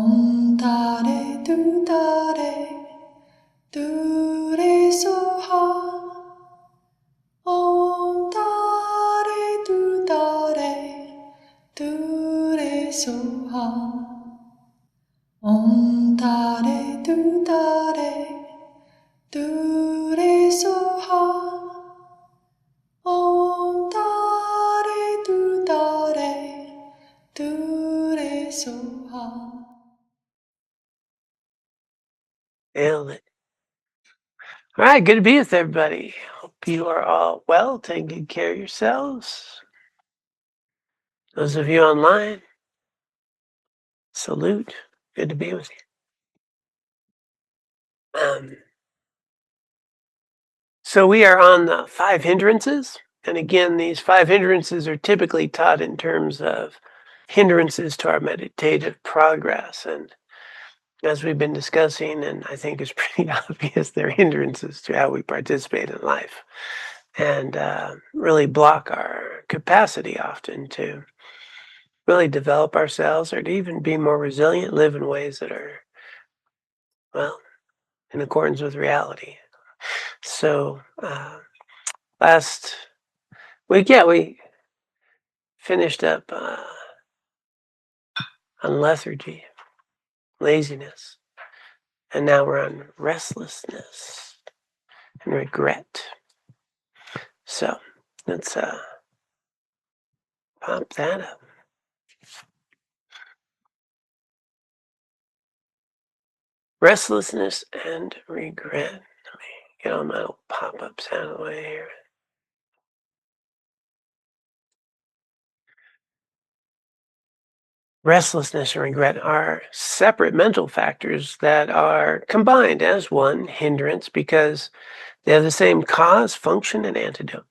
Om Tare Tu Tare Tu Re Soha. Om Tare Tu Tare Tu Re Soha. Om Tare Tu Tare Tu Re Soha. Om Tare Tu Tare Tu Re Soha. Nailed it. All right, good to be with everybody. Hope you are all well, taking good care of yourselves. Those of you online, salute. Good to be with you. So we are on the 5 hindrances. And again, these 5 hindrances are typically taught in terms of hindrances to our meditative progress. And as we've been discussing, and I think it's pretty obvious, they're hindrances to how we participate in life and really block our capacity often to really develop ourselves or to even be more resilient, live in ways that are, well, in accordance with reality. So last week, we finished up on lethargy, laziness, and now we're on restlessness and regret. So let's pop that up. Restlessness and regret. Let me get all my little pop-ups out of the way here. Restlessness and regret are separate mental factors that are combined as one hindrance because they have the same cause, function, and antidote.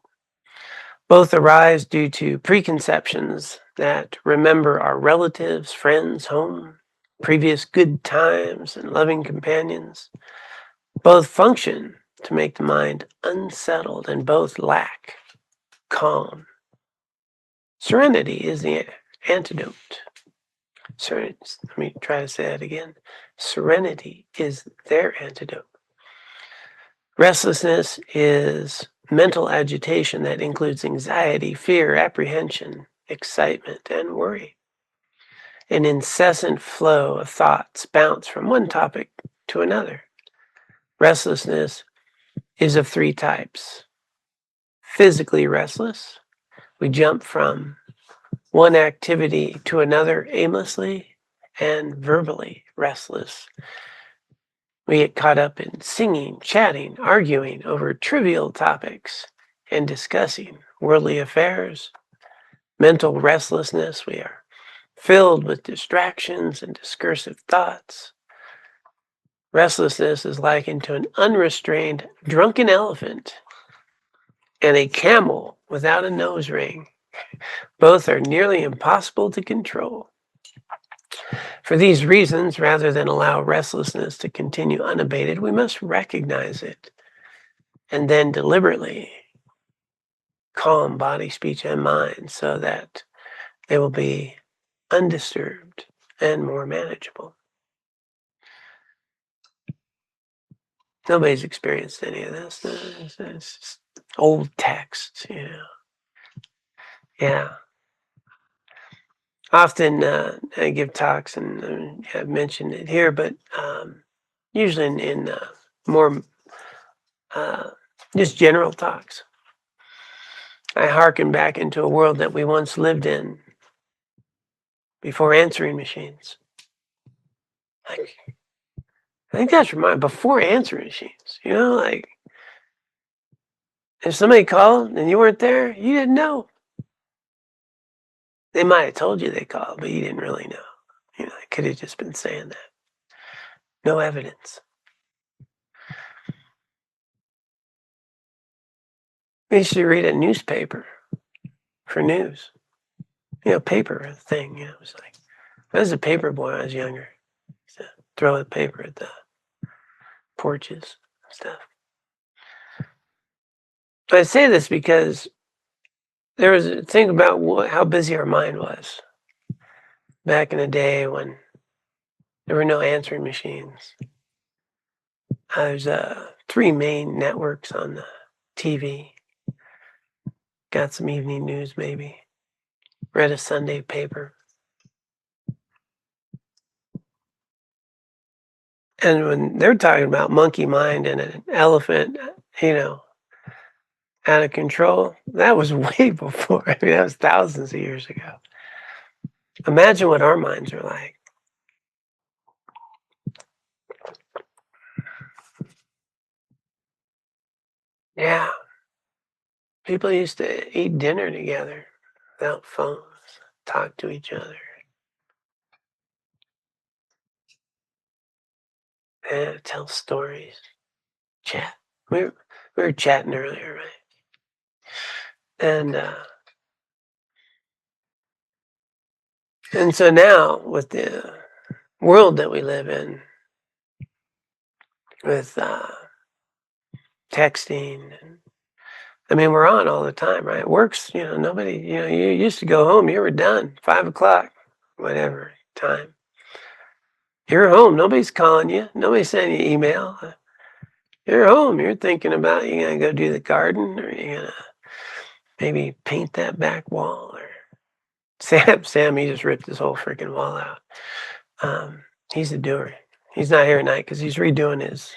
Both arise due to preconceptions that remember our relatives, friends, home, previous good times, and loving companions. Both function to make the mind unsettled, and both lack calm. Serenity is the antidote. Let me try to say that again. Serenity is their antidote. Restlessness is mental agitation that includes anxiety, fear, apprehension, excitement, and worry. An incessant flow of thoughts bounce from one topic to another. Restlessness is of 3 types. Physically restless. We jump from one activity to another aimlessly, and verbally restless. We get caught up in singing, chatting, arguing over trivial topics, and discussing worldly affairs. Mental restlessness, we are filled with distractions and discursive thoughts. Restlessness is likened to an unrestrained, drunken elephant and a camel without a nose ring. Both are nearly impossible to control. For these reasons, rather than allow restlessness to continue unabated, we must recognize it and then deliberately calm body, speech, and mind so that they will be undisturbed and more manageable. Nobody's experienced any of this. It's just old text, Yeah. Often I give talks, and I've mentioned it here, but usually in more just general talks. I hearken back into a world that we once lived in before answering machines. I think that's before answering machines. If somebody called and you weren't there, you didn't know. They might have told you they called, but you didn't really know. They could have just been saying that. No evidence. We used to read a newspaper for news. Paper thing. It was like, I was a paper boy when I was younger. So throw the paper at the porches and stuff. I say this because there was a thing about how busy our mind was back in the day when There were no answering machines. There's 3 main networks on the TV. Got some evening news, maybe. Read a Sunday paper. And when they're talking about monkey mind and an elephant, out of control, that was way before. I mean, that was thousands of years ago. Imagine what our minds are like. Yeah. People used to eat dinner together without phones, talk to each other. Yeah, tell stories, chat. We were chatting earlier, right? And so now with the world that we live in, with texting, I mean, we're on all the time, right? It works, nobody, you used to go home, you were done, 5:00, whatever time. You're home, nobody's calling you, nobody's sending you email. You're home, you're thinking about, you gonna go do the garden, or you gonna maybe paint that back wall, or Sam, he just ripped his whole freaking wall out. He's a doer. He's not here tonight because he's redoing his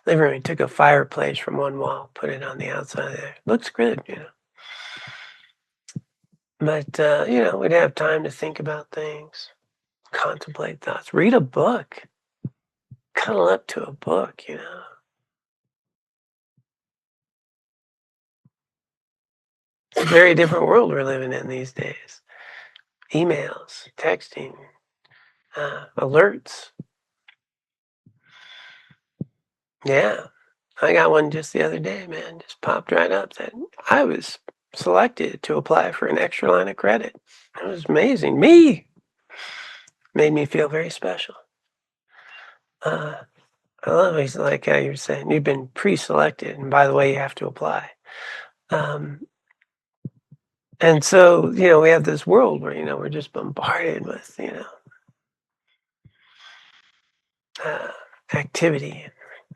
living room. He took a fireplace from one wall, put it on the outside there. Looks good, But, we'd have time to think about things, contemplate thoughts, read a book, cuddle up to a book, It's a very different world we're living in these days. Emails, texting, alerts. Yeah. I got one just the other day, man. Just popped right up that I was selected to apply for an extra line of credit. It was amazing. Made me feel very special. I love it. Like how you're saying you've been pre-selected, and by the way, you have to apply. And so, we have this world where, we're just bombarded with, activity.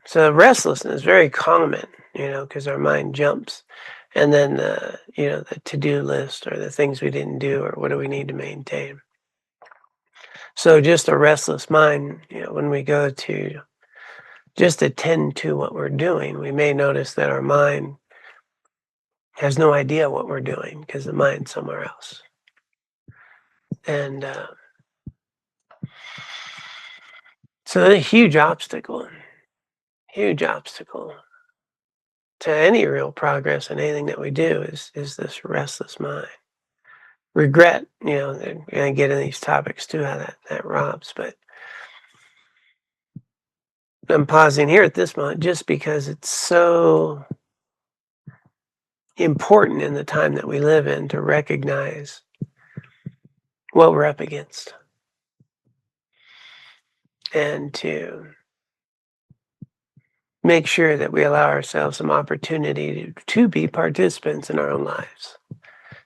So restlessness is very common, because our mind jumps. And then, the to-do list, or the things we didn't do, or what do we need to maintain. So just a restless mind, when we go to just attend to what we're doing, we may notice that our mind has no idea what we're doing because the mind's somewhere else. And so a huge obstacle to any real progress in anything that we do is this restless mind. Regret, we're going to get into these topics too, how that robs, but I'm pausing here at this moment just because it's so important in the time that we live in to recognize what we're up against and to make sure that we allow ourselves some opportunity to be participants in our own lives,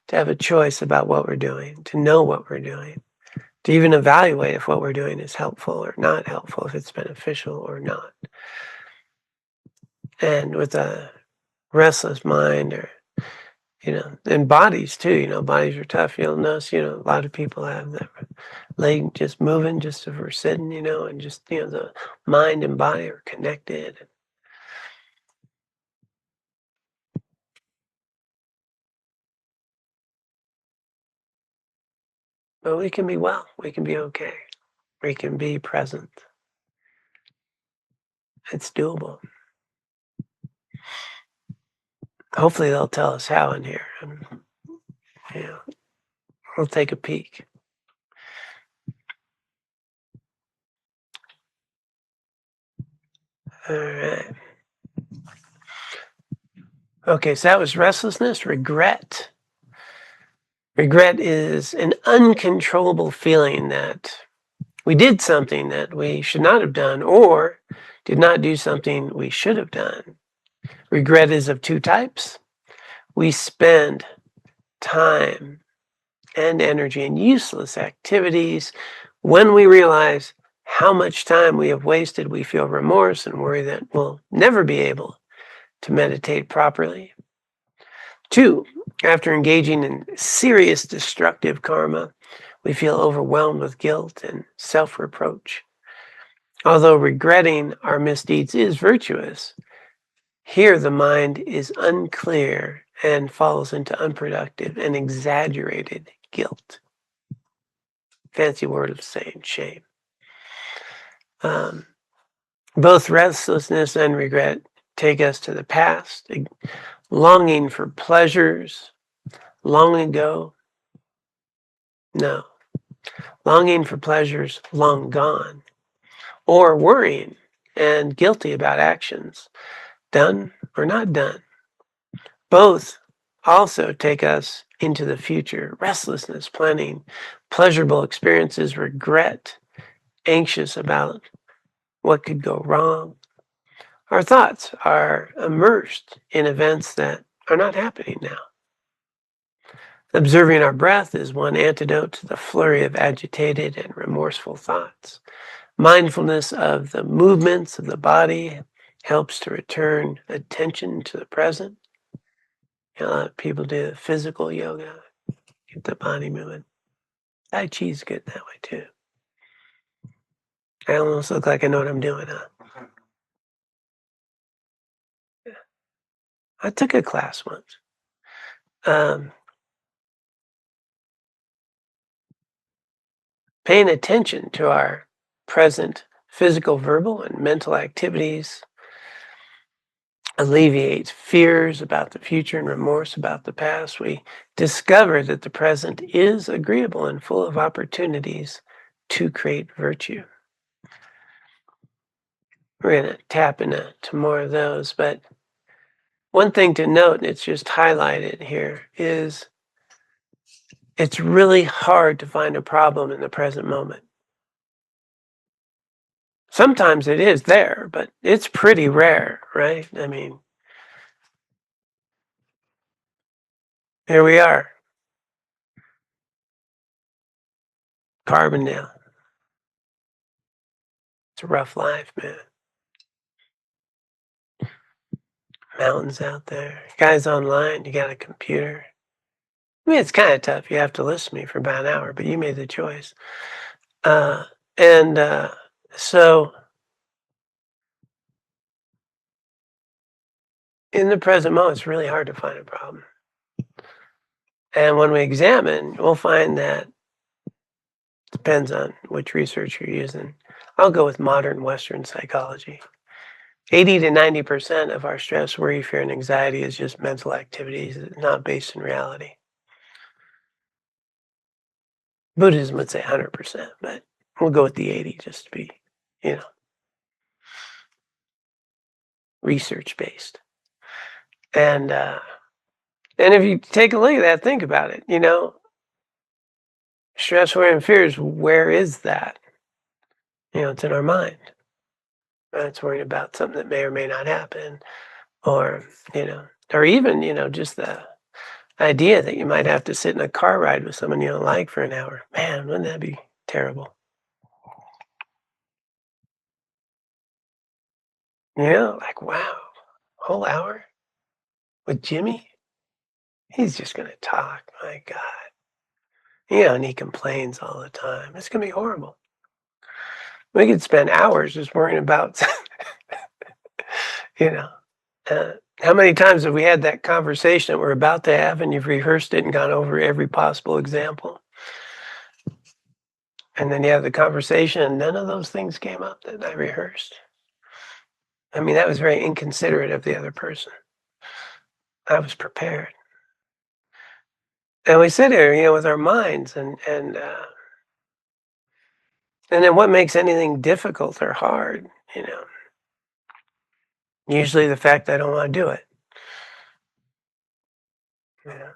to have a choice about what we're doing, to know what we're doing, to even evaluate if what we're doing is helpful or not helpful, if it's beneficial or not. And with a restless mind, or and bodies too, bodies are tough. You'll notice, a lot of people have their leg just moving just if we're sitting, and just, the mind and body are connected. But we can be well, we can be okay, we can be present. It's doable. Hopefully they'll tell us how in here. We'll take a peek. All right. Okay, so that was restlessness. Regret. Regret is an uncontrollable feeling that we did something that we should not have done, or did not do something we should have done. Regret is of two types. We spend time and energy in useless activities when we realize how much time we have wasted, we feel remorse and worry that we'll never be able to meditate properly. 2, after engaging in serious destructive karma, we feel overwhelmed with guilt and self-reproach. Although regretting our misdeeds is virtuous, here the mind is unclear and falls into unproductive and exaggerated guilt. Fancy word of saying shame. Both restlessness and regret take us to the past, longing for pleasures long ago. No. Longing for pleasures long gone, or worrying and guilty about actions done or not done. Both also take us into the future, restlessness, planning pleasurable experiences, regret, anxious about what could go wrong. Our thoughts are immersed in events that are not happening now. Observing our breath is one antidote to the flurry of agitated and remorseful thoughts. Mindfulness of the movements of the body helps to return attention to the present. A lot of people do physical yoga, get the body moving. Tai Chi is good that way too. I almost look like I know what I'm doing, huh? Yeah. I took a class once. Paying attention to our present physical, verbal, and mental activities alleviates fears about the future and remorse about the past. We discover that the present is agreeable and full of opportunities to create virtue. We're going to tap into more of those, but one thing to note, and it's just highlighted here, is it's really hard to find a problem in the present moment. Sometimes it is there, but it's pretty rare, right? I mean, here we are, Carbondale. It's a rough life, man. Mountains out there. Guys online, you got a computer. I mean, it's kind of tough. You have to listen to me for about an hour, but you made the choice. So in the present moment, it's really hard to find a problem. And when we examine, we'll find that depends on which research you're using. I'll go with modern Western psychology. 80 to 90% of our stress, worry, fear, and anxiety is just mental activities, not based in reality. Buddhism would say 100%, but we'll go with the 80 just to be, research based. And if you take a look at that, think about it, stress, worry, and fears, where is that? It's in our mind. It's worried about something that may or may not happen, or, or even, just the idea that you might have to sit in a car ride with someone you don't like for an hour. Man, wouldn't that be terrible? Like, wow, whole hour with Jimmy? He's just going to talk. My God. And he complains all the time. It's going to be horrible. We could spend hours just worrying about, how many times have we had that conversation that we're about to have and you've rehearsed it and gone over every possible example? And then you have the conversation and none of those things came up that I rehearsed. I mean, that was very inconsiderate of the other person. I was prepared. And we sit here, with our minds and then what makes anything difficult or hard, Usually the fact that I don't want to do it. Yeah.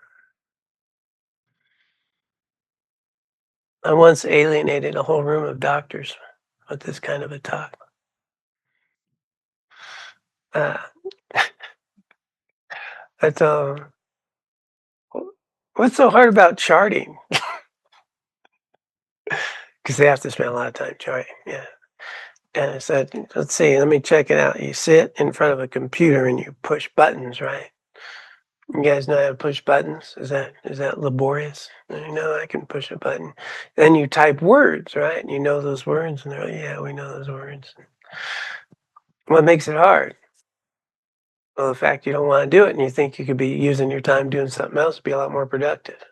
I once alienated a whole room of doctors with this kind of a talk. Uh, That's what's so hard about charting? Because they have to spend a lot of time charting. Yeah. And I said, let's see, let me check it out. You sit in front of a computer and you push buttons, right? You guys know how to push buttons? Is that laborious? I can push a button. Then you type words, right? And you know those words, and they're like, yeah, we know those words. What makes it hard? Well, the fact you don't want to do it and you think you could be using your time doing something else to be a lot more productive.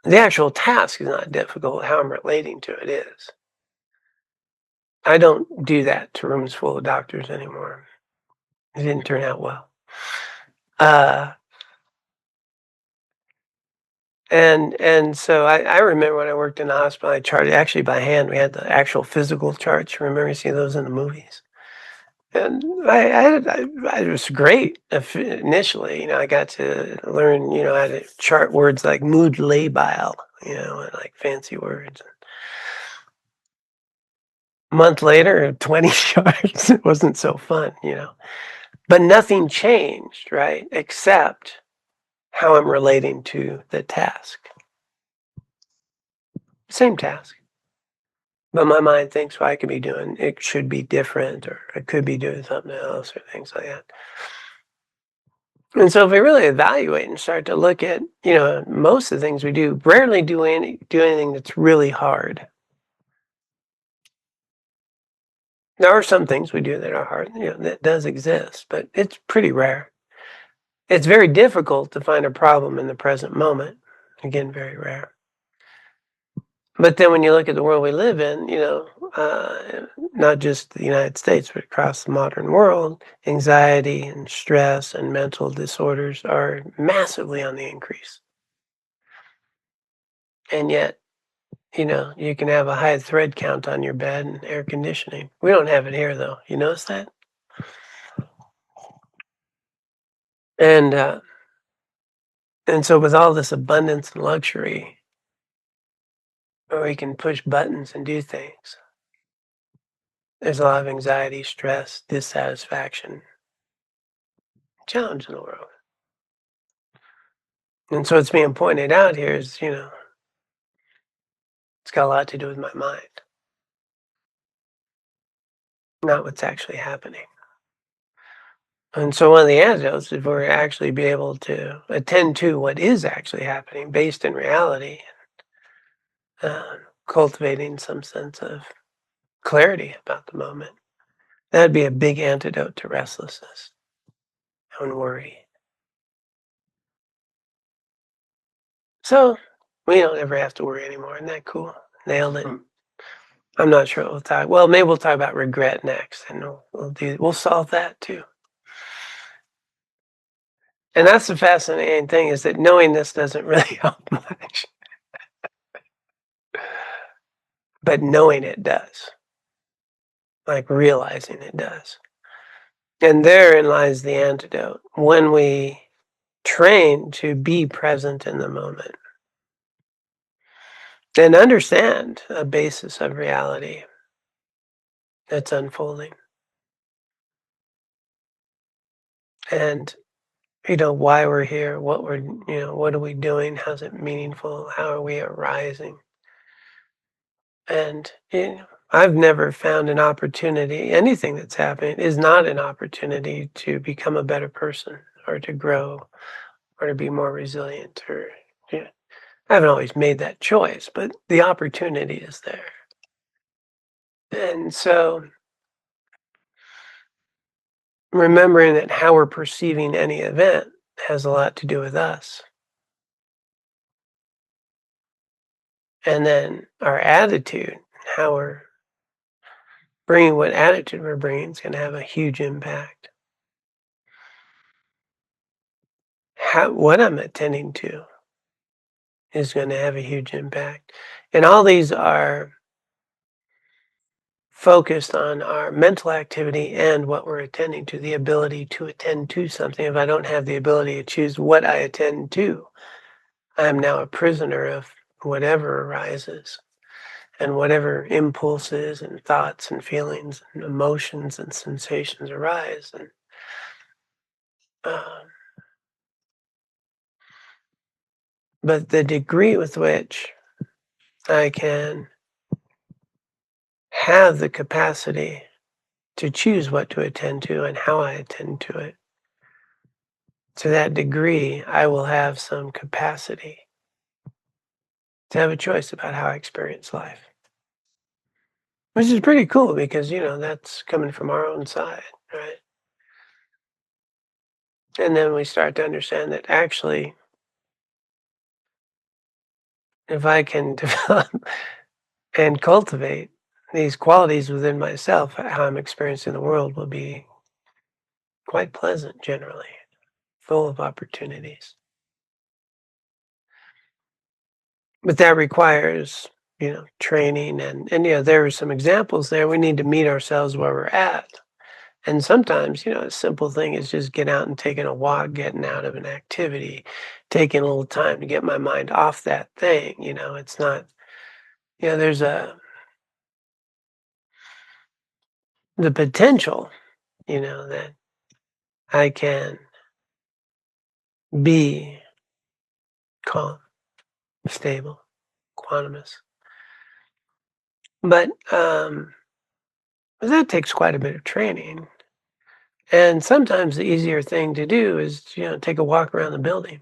The actual task is not difficult. How I'm relating to it is. I don't do that to rooms full of doctors anymore. It didn't turn out well. And so I remember when I worked in the hospital, I charted actually by hand. We had the actual physical charts. Remember you see those in the movies? And I was great initially. I got to learn, how to chart words like mood labile, and like fancy words. A month later, 20 charts. It wasn't so fun. But nothing changed, right? Except how I'm relating to the task. Same task. But my mind thinks, well, it should be different, or I could be doing something else, or things like that. And so if we really evaluate and start to look at, most of the things we do, rarely do anything that's really hard. There are some things we do that are hard, that does exist, but it's pretty rare. It's very difficult to find a problem in the present moment. Again, very rare. But then when you look at the world we live in, not just the United States, but across the modern world, anxiety and stress and mental disorders are massively on the increase. And yet, you can have a high thread count on your bed and air conditioning. We don't have it here, though. You notice that? And and so with all this abundance and luxury, where we can push buttons and do things, there's a lot of anxiety, stress, dissatisfaction, challenge in the world. And so what's being pointed out here is, it's got a lot to do with my mind, not what's actually happening. And so one of the antidotes is we're actually be able to attend to what is actually happening based in reality, cultivating some sense of clarity about the moment. That'd be a big antidote to restlessness and worry. So we don't ever have to worry anymore. Isn't that cool? Nailed it. I'm not sure what we'll talk. Well, maybe we'll talk about regret next, and we'll solve that too. And that's the fascinating thing, is that knowing this doesn't really help much, but knowing it does, like realizing it does. And therein lies the antidote. When we train to be present in the moment and understand a basis of reality that's unfolding, and why we're here, what are we doing, how's it meaningful, how are we arising. And I've never found an opportunity. Anything that's happening is not an opportunity to become a better person, or to grow, or to be more resilient, or I haven't always made that choice, but the opportunity is there. And so remembering that how we're perceiving any event has a lot to do with us. And then our attitude, how we're bringing, what attitude we're bringing, is going to have a huge impact. What I'm attending to is going to have a huge impact. And all these are focused on our mental activity and what we're attending to, the ability to attend to something. If I don't have the ability to choose what I attend to, I'm now a prisoner of whatever arises, and whatever impulses and thoughts and feelings and emotions and sensations arise. And but the degree with which I can have the capacity to choose what to attend to and how I attend to it, to that degree, I will have some capacity to have a choice about how I experience life. Which is pretty cool because, that's coming from our own side, right? And then we start to understand that actually, if I can develop and cultivate these qualities within myself, how I'm experiencing the world will be quite pleasant generally, full of opportunities. But that requires, training and there are some examples there. We need to meet ourselves where we're at. And sometimes, a simple thing is just get out and taking a walk, getting out of an activity, taking a little time to get my mind off that thing. It's not, there's the potential, that I can be calm, stable, quantumous. But that takes quite a bit of training. And sometimes the easier thing to do is, take a walk around the building,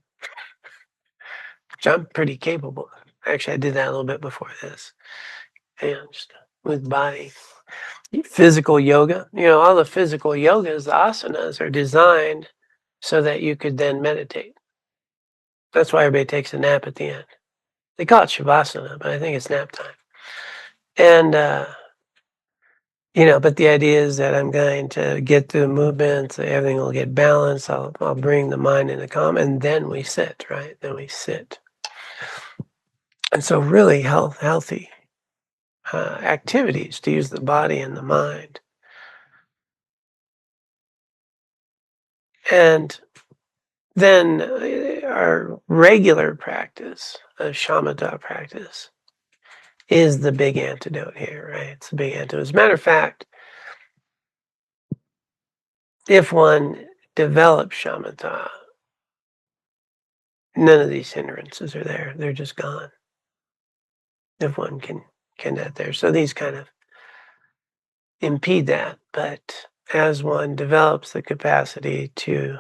which I'm pretty capable of. Actually, I did that a little bit before this. Just with body. Physical yoga, all the physical yogas, the asanas are designed so that you could then meditate. That's why everybody takes a nap at the end. They call it shavasana, but I think it's nap time. And, but the idea is that I'm going to get through the movements, everything will get balanced. I'll bring the mind into calm, and then we sit, right? Then we sit. And so really healthy activities to use the body and the mind. And then our regular practice, a shamatha practice, is the big antidote here, right? It's the big antidote. As a matter of fact, if one develops shamatha, none of these hindrances are there. They're just gone. If one can get there. So these kind of impede that. But as one develops the capacity to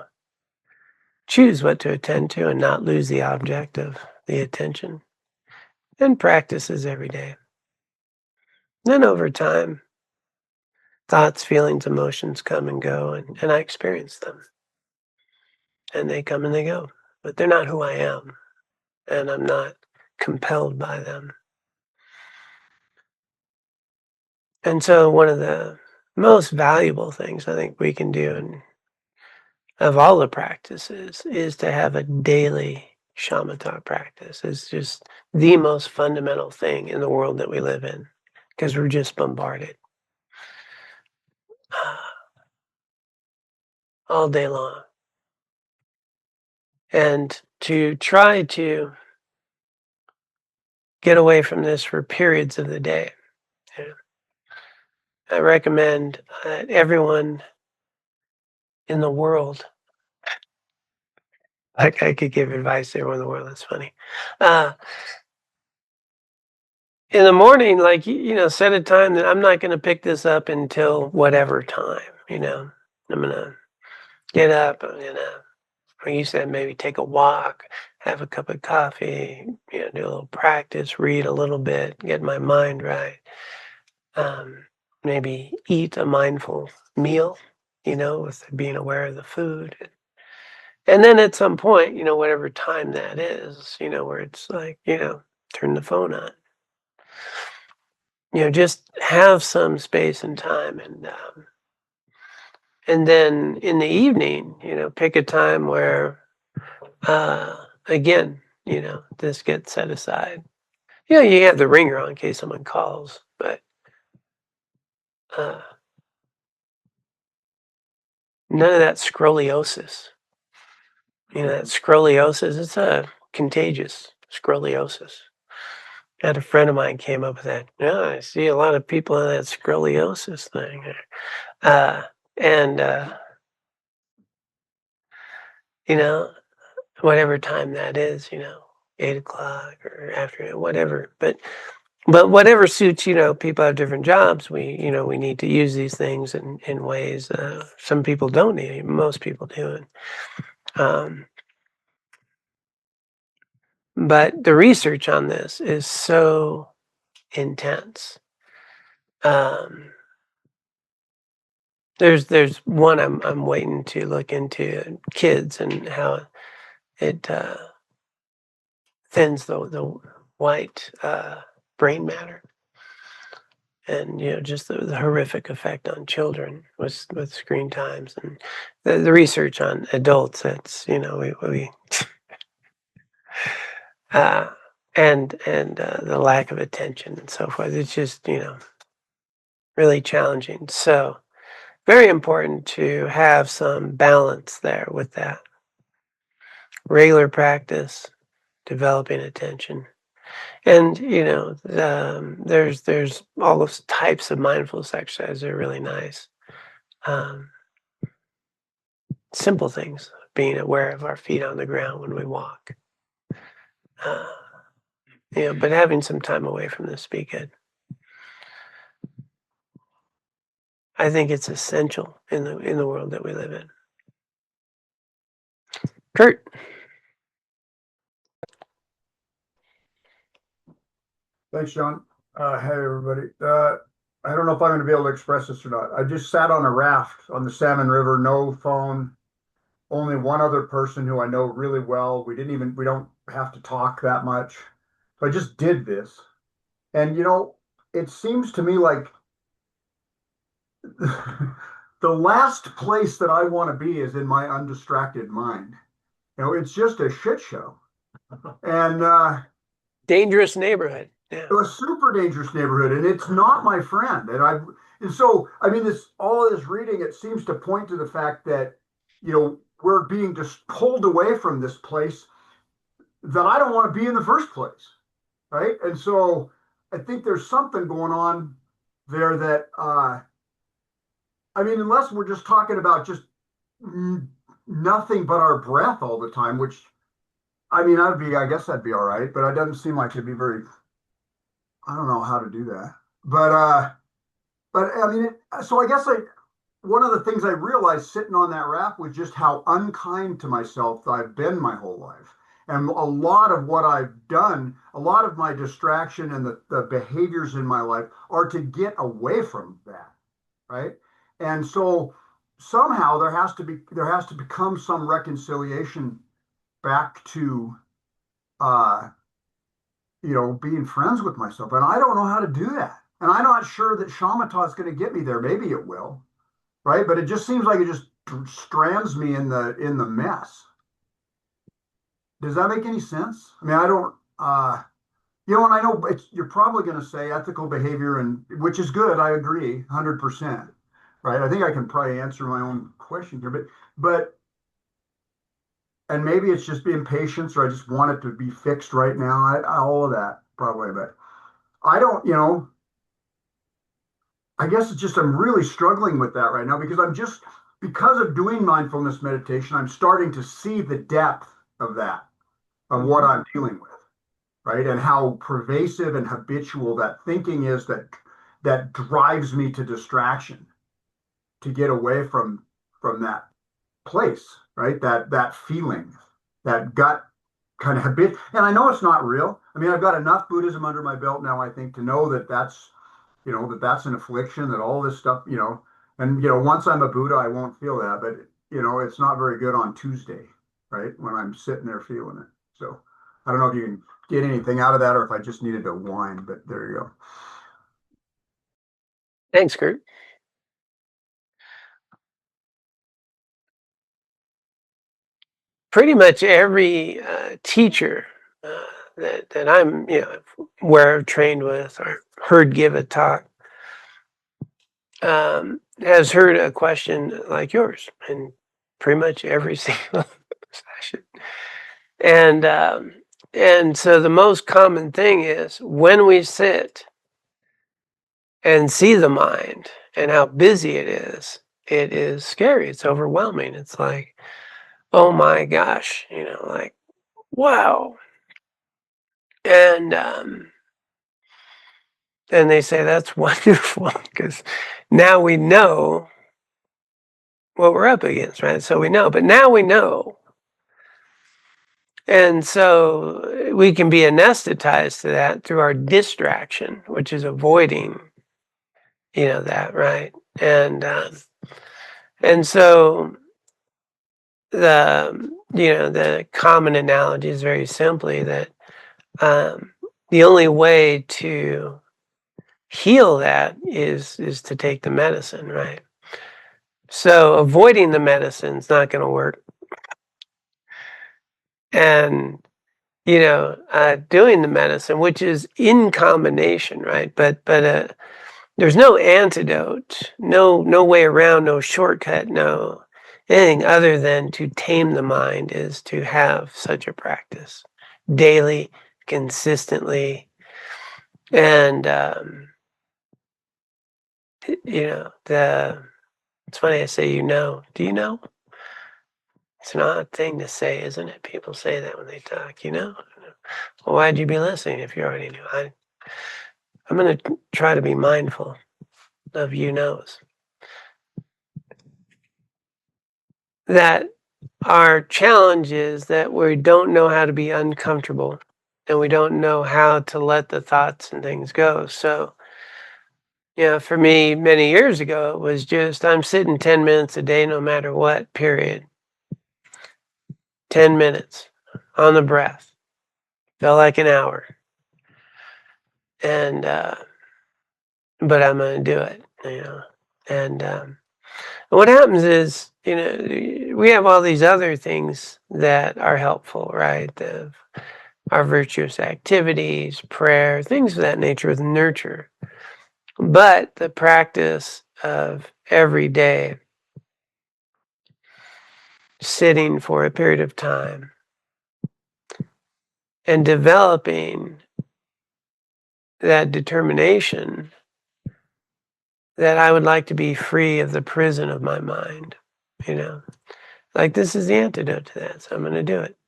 choose what to attend to and not lose the object of the attention, and practices every day. Then over time, thoughts, feelings, emotions come and go, and I experience them. And they come and they go. But they're not who I am, and I'm not compelled by them. And so one of the most valuable things I think we can do, and of all the practices, is to have a daily shamatha practice. It's just the most fundamental thing in the world that we live in, because we're just bombarded all day long. And to try to get away from this for periods of the day, I recommend that everyone in the world, like I could give advice to everyone in the world, that's funny. Uh, in the morning, like, set a time that I'm not going to pick this up until whatever time, I'm going to get up, I'm going to, like you said, maybe take a walk, have a cup of coffee, do a little practice, read a little bit, get my mind right. Maybe eat a mindful meal, with being aware of the food. And then at some point, whatever time that is, where it's like, turn the phone on. Just have some space and time, and then in the evening, pick a time where, again, this gets set aside. You have the ringer on in case someone calls, but none of that scoliosis. That scoliosis, it's a contagious scoliosis. I had a friend of mine came up with that. Yeah, I see a lot of people in that scoliosis thing. Uh, and, you know, whatever time that is, 8 o'clock or afternoon, whatever. But But whatever suits, people have different jobs. We need to use these things in ways some people don't need. Most people do. But the research on this is so intense. There's one I'm waiting to look into, kids and how it thins the white brain matter, and just the horrific effect on children with screen times, and the research on adults. That's we and the lack of attention and so forth. It's just really challenging. So very important to have some balance there with that. Regular practice, developing attention. And there's all those types of mindfulness exercises are really nice. Simple things, being aware of our feet on the ground when we walk. But having some time away from this be good. I think it's essential in the world that we live in. Kurt. Thanks, John. Hey, everybody. I don't know if I'm going to be able to express this or not. I just sat on a raft on the Salmon River, no phone, only one other person who I know really well. We don't have to talk that much. So I just did this. And, it seems to me like the last place that I want to be is in my undistracted mind. It's just a shit show. And, Dangerous neighborhood. Yeah. a super dangerous neighborhood, and it's not my friend. And so I mean, all of this reading, it seems to point to the fact that we're being just pulled away from this place that I don't want to be in the first place, right? And so I think there's something going on there that I mean, unless we're just talking about just nothing but our breath all the time, which I mean, I guess that'd be all right, but it doesn't seem like it'd be very. I don't know how to do that, but I mean, so I guess one of the things I realized sitting on that raft was just how unkind to myself I've been my whole life, and a lot of what I've done, a lot of my distraction and the behaviors in my life are to get away from that, right? And so somehow there has to become some reconciliation back to uh, being friends with myself. And I don't know how to do that. And I'm not sure that shamatha is going to get me there. Maybe it will, right? But it just seems like it just strands me in the mess. Does that make any sense? I mean, I don't, and I know you're probably going to say ethical behavior, and which is good. I agree, 100%, right? I think I can probably answer my own question here, but and maybe it's just being patient, or I just want it to be fixed right now. All of that probably, but I don't, I guess it's just I'm really struggling with that right now because of doing mindfulness meditation, I'm starting to see the depth of that, of what I'm dealing with, right? And how pervasive and habitual that thinking is that drives me to distraction, to get away from that place, right? That feeling, that gut kind of habit. And I know it's not real. I mean, I've got enough Buddhism under my belt now, I think, to know that's an affliction, that all this stuff, and once I'm a Buddha, I won't feel that, but it's not very good on Tuesday, right? When I'm sitting there feeling it. So I don't know if you can get anything out of that, or if I just needed to whine, but there you go. Thanks, Kurt. Pretty much every teacher that I'm, where I've trained with or heard give a talk, has heard a question like yours in pretty much every single session. And so the most common thing is when we sit and see the mind and how busy it is scary. It's overwhelming. It's like, oh my gosh, like, wow. And And they say that's wonderful because now we know what we're up against, right? So we know, but now we know. And so we can be anesthetized to that through our distraction, which is avoiding, that, right? And so the common analogy is very simply that the only way to heal that is to take the medicine, right? So avoiding the medicine is not going to work. And, doing the medicine, which is in combination, right? But there's no antidote, no way around, no shortcut, no anything other than to tame the mind is to have such a practice daily, consistently. And, it's funny I say, do you know? It's an odd thing to say, isn't it? People say that when they talk, Well, why'd you be listening if you already knew? I'm going to try to be mindful of knows. That our challenge is that we don't know how to be uncomfortable and we don't know how to let the thoughts and things go. So, for me, many years ago, it was just I'm sitting 10 minutes a day, no matter what, period. 10 minutes on the breath. Felt like an hour. And, but I'm going to do it, And what happens is, we have all these other things that are helpful, right? Our virtuous activities, prayer, things of that nature with nurture. But the practice of every day sitting for a period of time and developing that determination that I would like to be free of the prison of my mind, like this is the antidote to that. So I'm going to do it.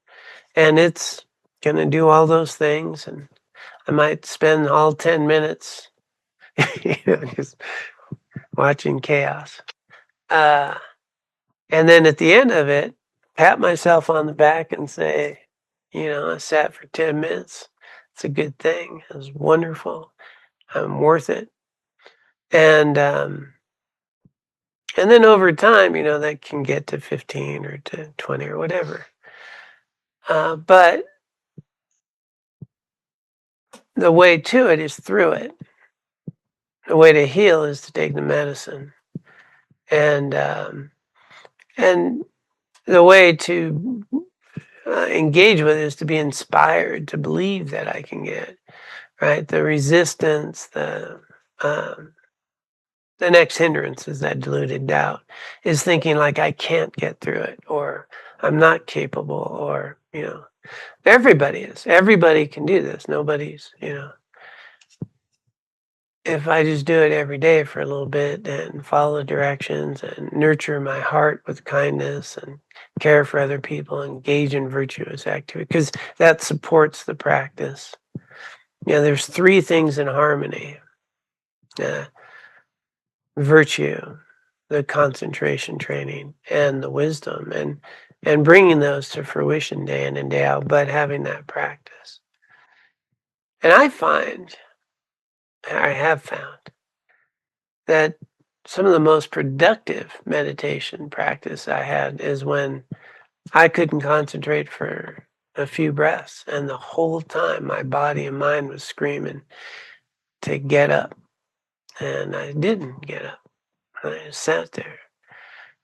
And it's going to do all those things. And I might spend all 10 minutes, just watching chaos. And then at the end of it, pat myself on the back and say, I sat for 10 minutes. It's a good thing. It was wonderful. I'm worth it. And then over time, that can get to 15 or to 20 or whatever. But the way to it is through it. The way to heal is to take the medicine. And the way to engage with it is to be inspired, to believe that I can get, right? The resistance, the next hindrance is that deluded doubt, is thinking like I can't get through it, or I'm not capable, or, everybody can do this. Nobody's, if I just do it every day for a little bit and follow directions and nurture my heart with kindness and care for other people, engage in virtuous activity, because that supports the practice. There's three things in harmony. Virtue, the concentration training, and the wisdom, and bringing those to fruition day in and day out, but having that practice. And I have found that some of the most productive meditation practice I had is when I couldn't concentrate for a few breaths, and the whole time my body and mind was screaming to get up, and I didn't get up. I just sat there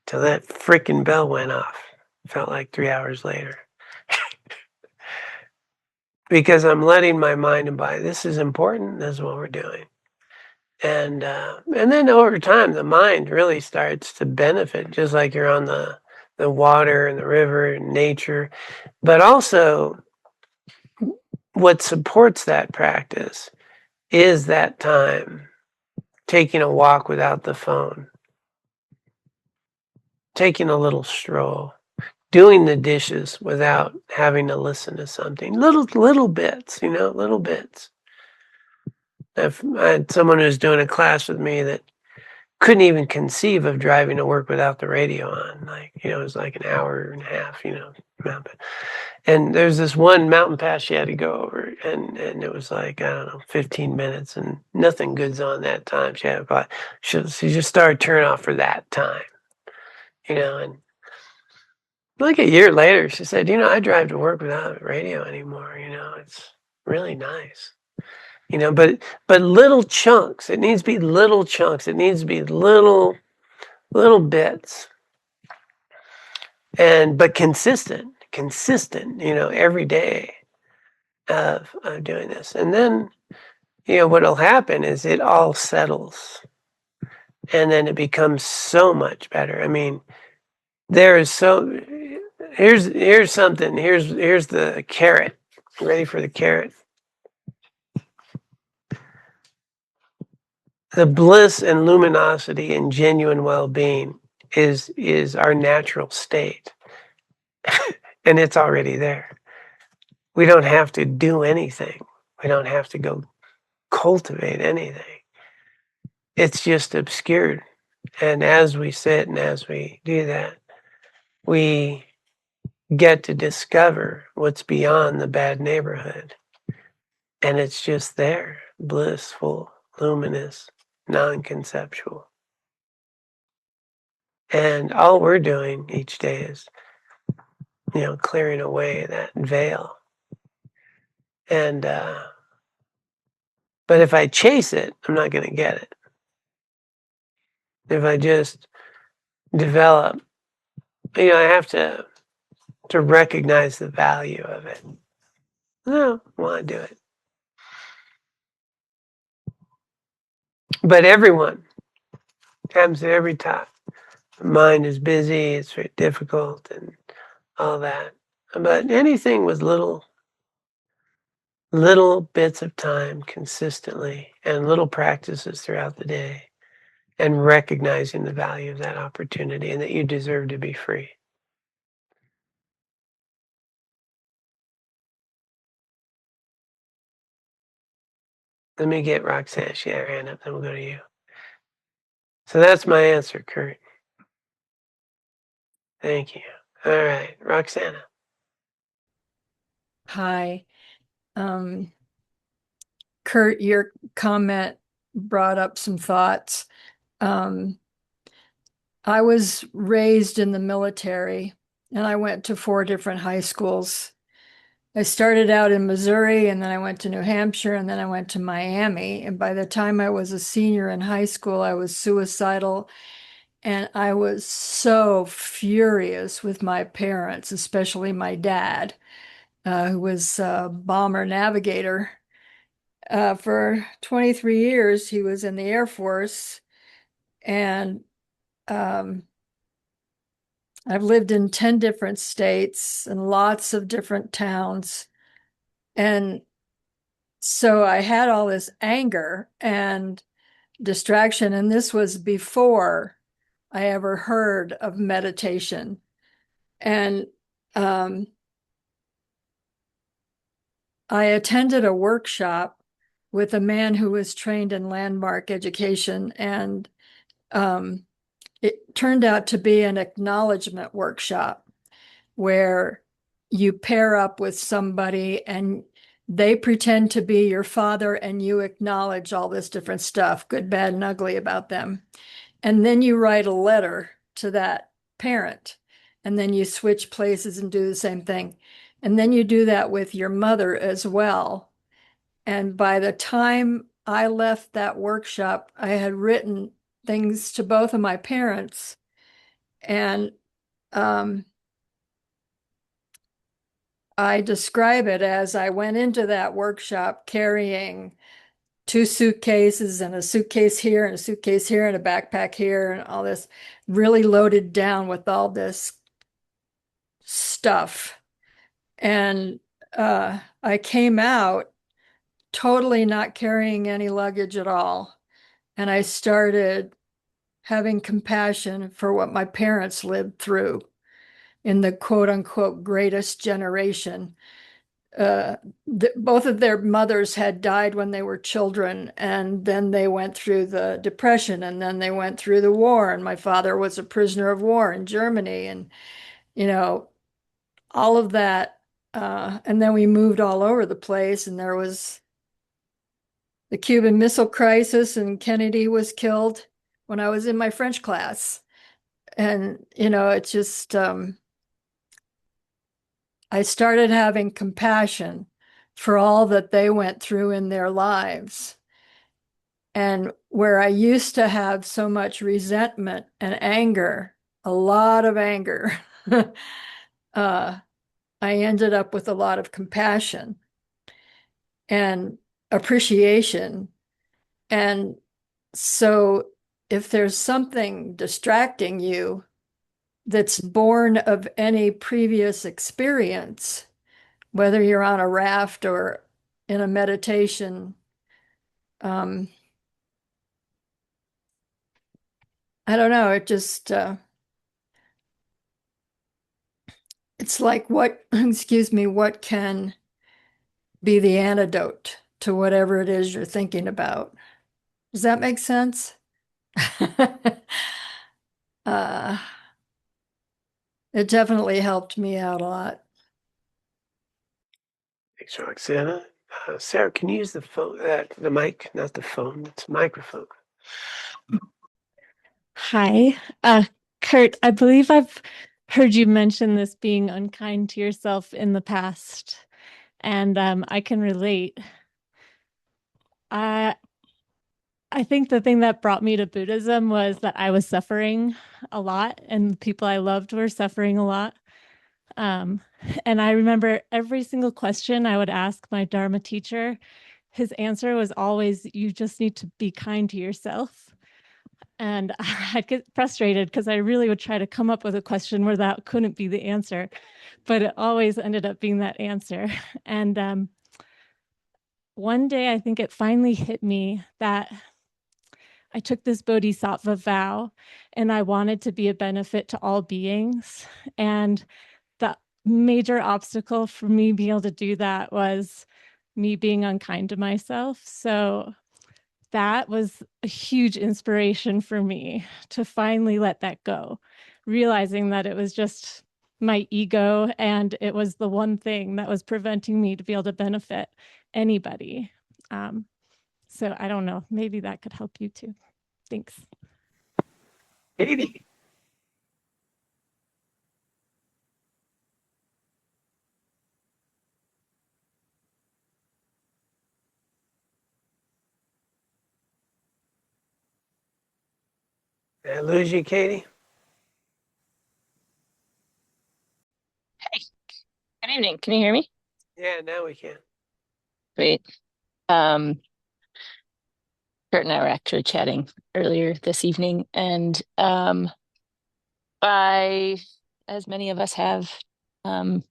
till that freaking bell went off. Felt like 3 hours later. Because I'm letting my mind and body, this is important, this is what we're doing. And then over time, the mind really starts to benefit, just like you're on the water and the river and nature. But also, what supports that practice is that time, taking a walk without the phone, taking a little stroll, doing the dishes without having to listen to something. Little bits, little bits. I had someone who was doing a class with me that couldn't even conceive of driving to work without the radio on. Like, it was like an hour and a half, and there's this one mountain pass she had to go over, and it was like, I don't know, 15 minutes, and nothing good's on that time. She just started turning off for that time, and like a year later, she said, I drive to work without radio anymore. It's really nice. But little chunks. It needs to be little chunks. It needs to be little bits, but consistent, every day of doing this. And then, what'll happen is it all settles, and then it becomes so much better. I mean, here's something. Here's the carrot. Ready for the carrot? The bliss and luminosity and genuine well-being is our natural state, and it's already there. We don't have to do anything. We don't have to go cultivate anything. It's just obscured. And as we sit and as we do that, we get to discover what's beyond the bad neighborhood. And it's just there, blissful, luminous, non-conceptual. And all we're doing each day is, clearing away that veil. And, but if I chase it, I'm not going to get it. If I just develop, I have to recognize the value of it. No, I want to do it. But everyone happens at every time. The mind is busy, it's very difficult and all that. But anything with little bits of time consistently and little practices throughout the day, and recognizing the value of that opportunity and that you deserve to be free. Let me get Roxanne. She had her hand up, then we'll go to you. So that's my answer, Kurt. Thank you. All right, Roxana. Hi. Kurt, your comment brought up some thoughts. I was raised in the military, and I went to 4 different high schools. I started out in Missouri, and then I went to New Hampshire, and then I went to Miami. And by the time I was a senior in high school, I was suicidal. And I was so furious with my parents, especially my dad, who was a bomber navigator. For 23 years, he was in the Air Force. And I've lived in 10 different states and lots of different towns. And so I had all this anger and distraction. And this was before I ever heard of meditation. And I attended a workshop with a man who was trained in landmark education. And it turned out to be an acknowledgement workshop where you pair up with somebody and they pretend to be your father and you acknowledge all this different stuff, good, bad, and ugly about them. And then you write a letter to that parent, and then you switch places and do the same thing. And then you do that with your mother as well. And by the time I left that workshop, I had written things to both of my parents. And I describe it as I went into that workshop carrying 2 suitcases and a suitcase here and a suitcase here and a backpack here and all this, really loaded down with all this stuff. And I came out totally not carrying any luggage at all. And I started having compassion for what my parents lived through in the quote unquote greatest generation. both of their mothers had died when they were children, and then they went through the Depression, and then they went through the war. And my father was a prisoner of war in Germany, and you know, all of that. And then we moved all over the place, and there was the Cuban Missile Crisis, and Kennedy was killed when I was in my French class. And, it's just, I started having compassion for all that they went through in their lives. And where I used to have so much resentment and anger, a lot of anger, I ended up with a lot of compassion and appreciation. And so if there's something distracting you that's born of any previous experience, whether you're on a raft or in a meditation, I don't know, it just, it's like what, excuse me, what can be the antidote to whatever it is you're thinking about? Does that make sense? uh, it definitely helped me out a lot. Thanks, Roxana. Sarah, can you use the phone, the mic, not the phone, it's a microphone. Hi, Kurt, I believe I've heard you mention this being unkind to yourself in the past, and I can relate. I I think the thing that brought me to Buddhism was that I was suffering a lot, and the people I loved were suffering a lot. Um, and I remember every single question I would ask my Dharma teacher, his answer was always, "You just need to be kind to yourself." And I'd get frustrated because I really would try to come up with a question where that couldn't be the answer, but it always ended up being that answer. And one day, I think it finally hit me that I took this bodhisattva vow and I wanted to be a benefit to all beings. And the major obstacle for me being able to do that was me being unkind to myself. So that was a huge inspiration for me to finally let that go, realizing that it was just my ego and it was the one thing that was preventing me to be able to benefit anybody. So I don't know, maybe that could help you too. Thanks. Katie. Did I lose you, Katie? Hey, good evening. Can you hear me? Yeah, now we can. Great. Um, Kurt and I were actually chatting earlier this evening, and I, as many of us have, um,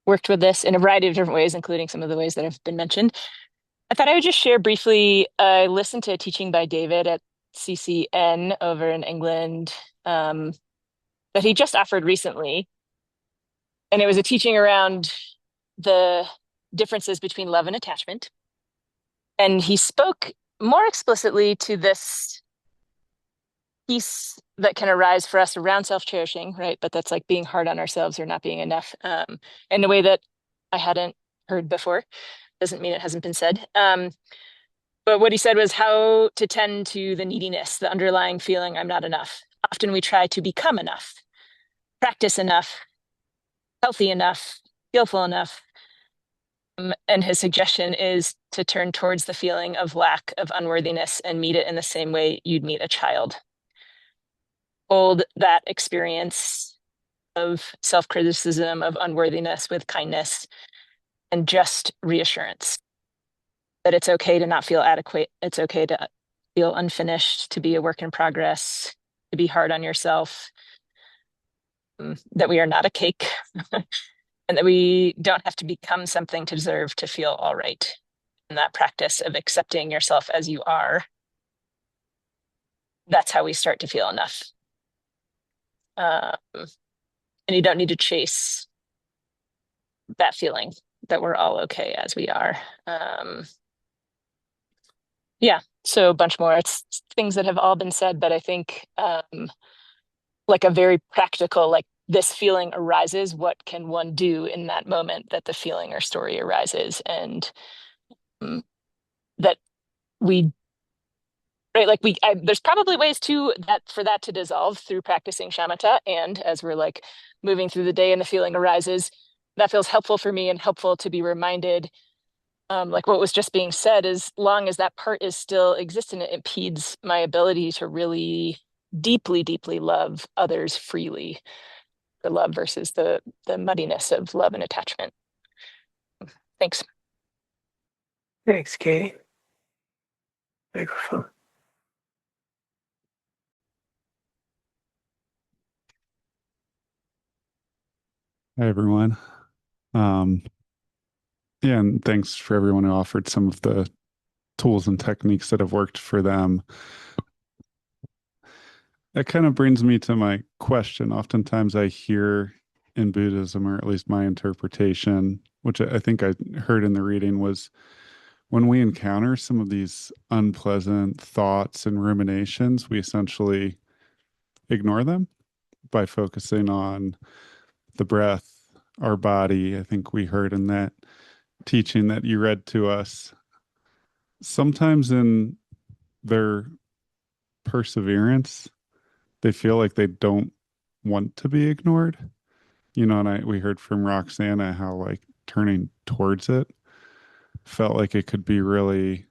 worked with this in a variety of different ways, including some of the ways that have been mentioned. I thought I would just share briefly. I listened to a teaching by David at CCN over in England, that he just offered recently, and it was a teaching around the differences between love and attachment. And he spoke more explicitly to this piece that can arise for us around self-cherishing, right? But that's like being hard on ourselves or not being enough, in a way that I hadn't heard before. Doesn't mean it hasn't been said. But what he said was how to tend to the neediness, the underlying feeling I'm not enough. Often we try to become enough, practice enough, healthy enough, skillful enough. And his suggestion is to turn towards the feeling of lack, of unworthiness, and meet it in the same way you'd meet a child. Hold that experience of self-criticism, of unworthiness with kindness and just reassurance that it's okay to not feel adequate. It's okay to feel unfinished, to be a work in progress, to be hard on yourself, that we are not a cake, and that we don't have to become something to deserve to feel all right. And that practice of accepting yourself as you are, that's how we start to feel enough. And you don't need to chase that feeling. that we're all okay as we are. Yeah, so a bunch more. It's things that have all been said, but I think like a very practical, like this feeling arises, what can one do in that moment that the feeling or story arises? And that we, right, like there's probably ways to that for that to dissolve through practicing shamatha. And as we're like moving through the day and the feeling arises, that feels helpful for me and helpful to be reminded. Like what was just being said, as long as that part is still existent, it impedes my ability to really deeply, deeply love others freely. The love versus the muddiness of love and attachment. Thanks. Thanks, Katie. Microphone. Hi, everyone. Yeah, and thanks for everyone who offered some of the tools and techniques that have worked for them. That kind of brings me to my question. Oftentimes I hear in Buddhism, or at least my interpretation, which I think I heard in the reading, was when we encounter some of these unpleasant thoughts and ruminations, we essentially ignore them by focusing on the breath, our body. I think we heard in that teaching that you read to us. Sometimes in their perseverance, they feel like they don't want to be ignored. And we heard from Roxana how like turning towards it felt like it could be really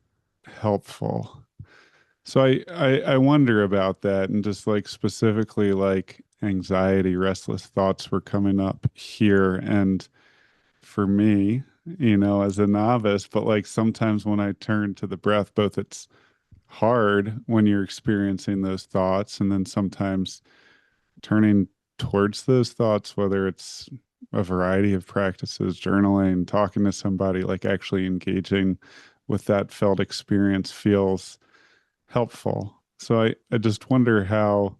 helpful. So I wonder about that, and just like specifically like anxiety, restless thoughts were coming up here. And for me, as a novice, but like sometimes when I turn to the breath, both it's hard when you're experiencing those thoughts, and then sometimes turning towards those thoughts, whether it's a variety of practices, journaling, talking to somebody, like actually engaging with that felt experience feels helpful. So I just wonder how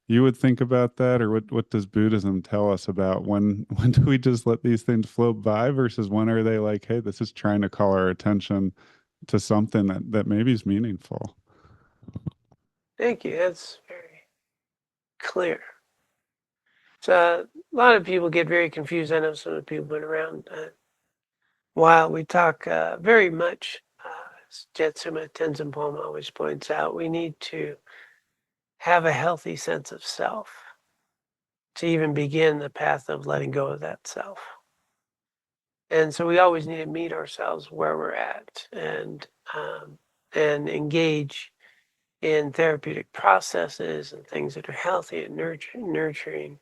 you would think about that, or what does Buddhism tell us about when do we just let these things float by versus when are they like, hey, this is trying to call our attention to something that maybe is meaningful. Thank you. That's very clear. So a lot of people get very confused. I know some of the people have been around a while. We talk very much, as Jetsuma Tenzin Palmo always points out, we need to have a healthy sense of self to even begin the path of letting go of that self. And so we always need to meet ourselves where we're at and engage in therapeutic processes and things that are healthy and nurturing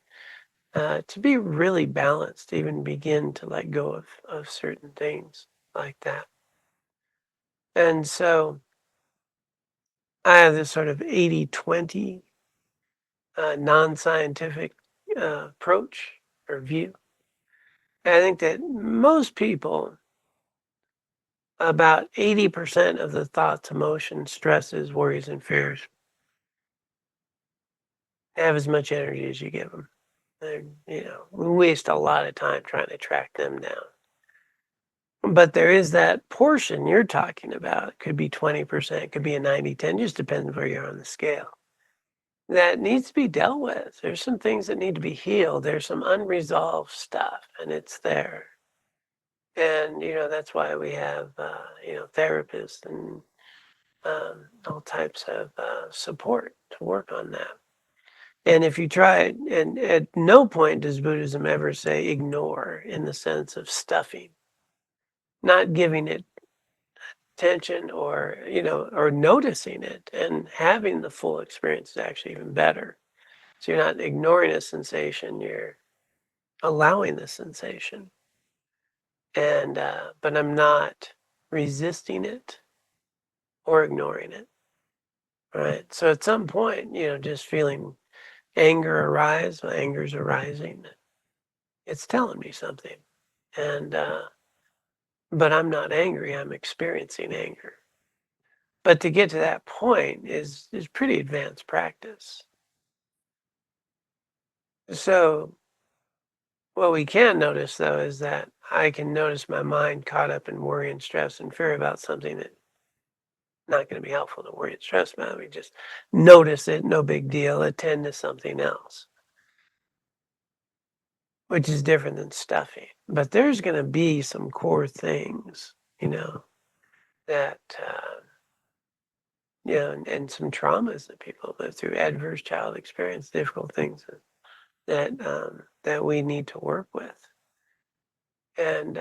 to be really balanced, to even begin to let go of certain things like that. And so I have this sort of 80-20 non-scientific approach or view. And I think that most people, about 80% of the thoughts, emotions, stresses, worries, and fears have as much energy as you give them. And, we waste a lot of time trying to track them down. But there is that portion you're talking about. It could be 20%, it could be a 90-10, just depends where you are on the scale. That needs to be dealt with. There's some things that need to be healed. There's some unresolved stuff, and it's there. And, that's why we have, therapists and all types of support to work on that. And if you try it, and at no point does Buddhism ever say ignore in the sense of stuffing, not giving it attention or, or noticing it and having the full experience is actually even better. So you're not ignoring a sensation, you're allowing the sensation. And, but I'm not resisting it or ignoring it. Right. So at some point, just feeling anger arise, when anger's arising, it's telling me something. And, but I'm not angry, I'm experiencing anger. But to get to that point is pretty advanced practice. So what we can notice though is that I can notice my mind caught up in worry and stress and fear about something that not going to be helpful to worry and stress about. We just notice it, no big deal, attend to something else, which is different than stuffing. But there's going to be some core things, that, and some traumas that people live through, adverse child experience, difficult things that we need to work with. And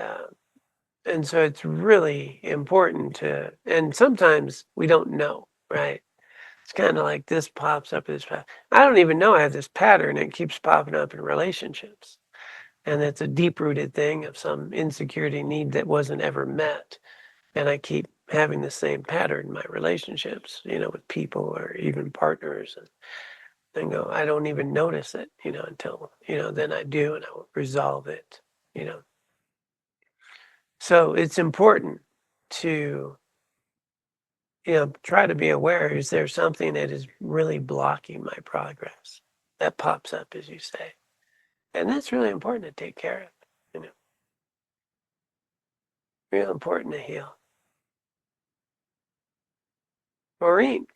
so it's really important and sometimes we don't know, right? It's kind of like this pops up, I don't even know I have this pattern. It keeps popping up in relationships. And it's a deep-rooted thing of some insecurity need that wasn't ever met. And I keep having the same pattern in my relationships, with people or even partners. And go, I don't even notice it, until, then I do and I will resolve it, So it's important to, try to be aware, is there something that is really blocking my progress that pops up, as you say? And that's really important to take care of, real important to heal. Maureen.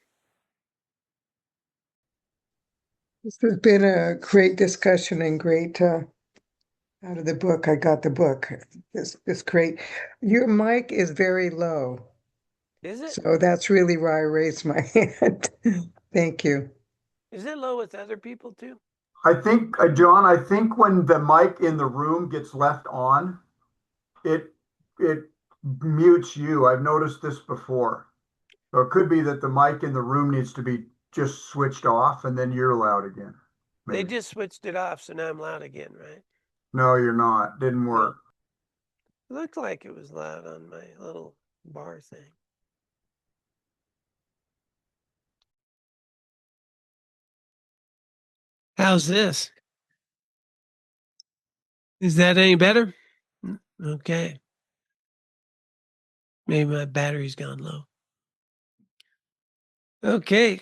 This has been a great discussion and great, out of the book, I got the book. It's great. Your mic is very low. Is it? So that's really why I raised my hand. Thank you. Is it low with other people too? I think, John, I think when the mic in the room gets left on, it mutes you. I've noticed this before. So it could be that the mic in the room needs to be just switched off and then you're loud again. Maybe. They just switched it off, so now I'm loud again, right? No, you're not. Didn't work. It looked like it was loud on my little bar thing. How's this? Is that any better? Okay. Maybe my battery's gone low. Okay.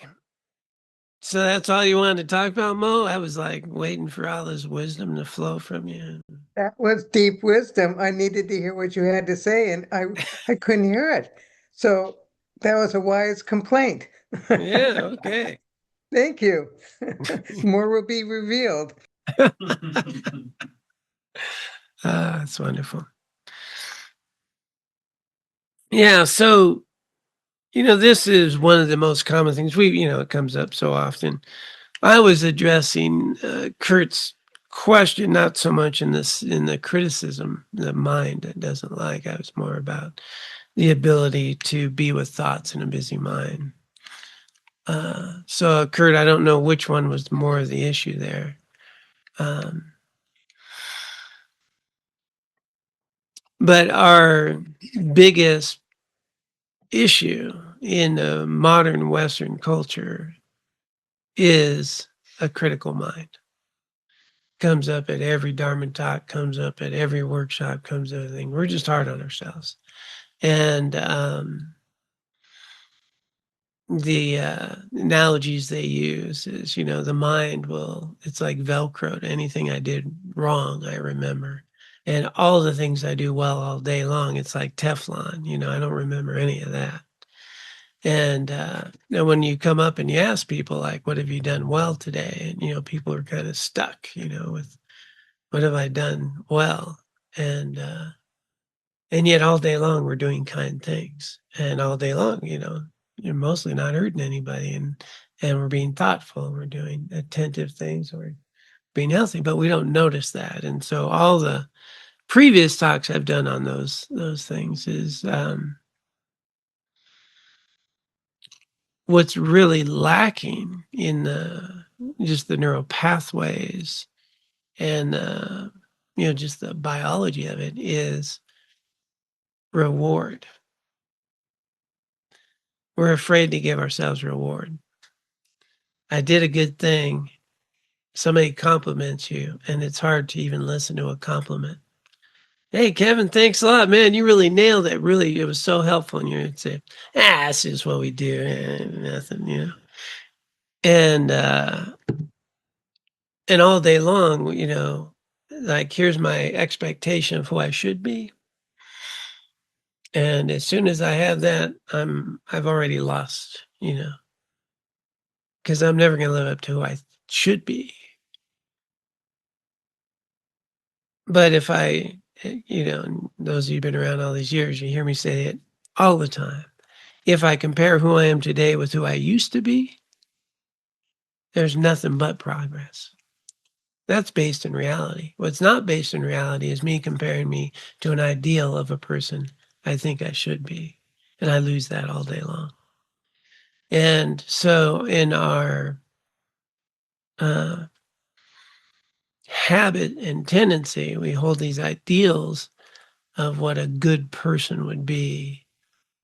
So that's all you wanted to talk about, Mo? I was like waiting for all this wisdom to flow from you. That was deep wisdom. I needed to hear what you had to say, and I couldn't hear it. So that was a wise complaint. Yeah, okay. Thank you. More will be revealed. That's wonderful. Yeah, so, this is one of the most common things. It comes up so often. I was addressing Kurt's question, not so much in the criticism, the mind that doesn't like. I was more about the ability to be with thoughts in a busy mind. So, Kurt, I don't know which one was more of the issue there. But our biggest issue in modern Western culture is a critical mind. Comes up at every Dharma talk, comes up at every workshop, comes up everything. We're just hard on ourselves. And the analogies they use is, the mind it's like Velcro to anything I did wrong, I remember. And all the things I do well all day long, it's like Teflon, I don't remember any of that. And now when you come up and you ask people, like, what have you done well today? And, people are kind of stuck, with what have I done well? And yet all day long we're doing kind things. And all day long, you're mostly not hurting anybody. And we're being thoughtful. We're doing attentive things. We're being healthy, but we don't notice that. And so all the previous talks I've done on those things is what's really lacking in just the neural pathways and just the biology of it is reward. We're afraid to give ourselves reward. I did a good thing. Somebody compliments you, and it's hard to even listen to a compliment. Hey, Kevin, thanks a lot, man. You really nailed it. Really, it was so helpful. And you'd say, that's just what we do. Nothing, And all day long, like, here's my expectation of who I should be. And as soon as I have that, I've already lost, because I'm never going to live up to who I should be. But if I, those of you who've been around all these years, you hear me say it all the time. If I compare who I am today with who I used to be, there's nothing but progress. That's based in reality. What's not based in reality is me comparing me to an ideal of a person I think I should be. And I lose that all day long. And so in our habit and tendency, we hold these ideals of what a good person would be,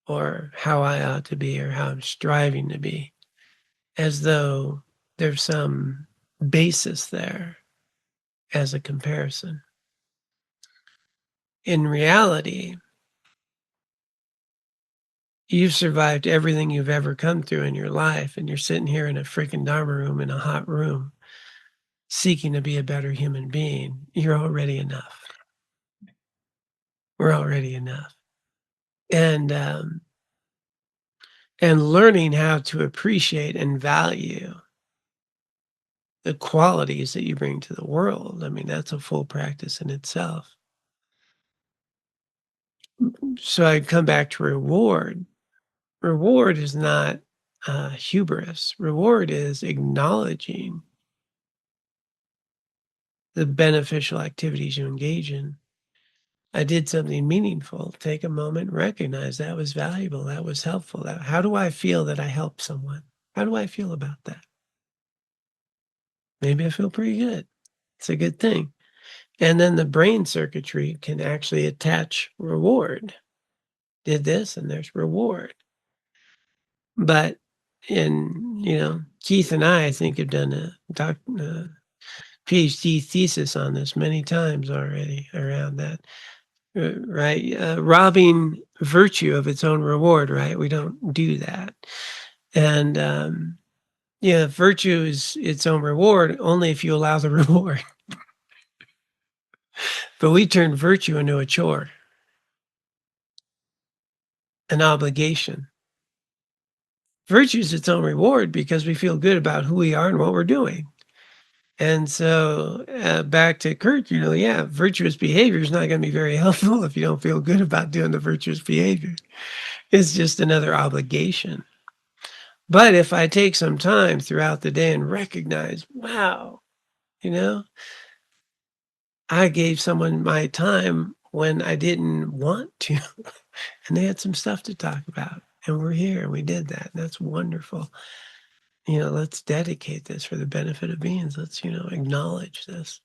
or how I ought to be, or how I'm striving to be, as though there's some basis there as a comparison. In reality, you've survived everything you've ever come through in your life, and you're sitting here in a freaking Dharma room in a hot room seeking to be a better human being. You're already enough. We're already enough. And learning how to appreciate and value the qualities that you bring to the world, I mean, that's a full practice in itself. So I come back to reward. Reward is not hubris. Reward is acknowledging the beneficial activities you engage in. I did something meaningful. Take a moment, recognize that was valuable, that was helpful. How do I feel that I helped someone? How do I feel about that? Maybe I feel pretty good. It's a good thing. And then the brain circuitry can actually attach reward. Did this, and there's reward. But Keith and I think, have done a PhD thesis on this many times already around that. Right? Robbing virtue of its own reward, right? We don't do that. And virtue is its own reward only if you allow the reward. But we turn virtue into a chore, an obligation. Virtue is its own reward because we feel good about who we are and what we're doing. And so back to Kurt, virtuous behavior is not going to be very helpful if you don't feel good about doing the virtuous behavior. It's just another obligation. But if I take some time throughout the day and recognize, wow, I gave someone my time when I didn't want to, and they had some stuff to talk about, and we're here and we did that. And that's wonderful. Let's dedicate this for the benefit of beings. Let's, acknowledge this.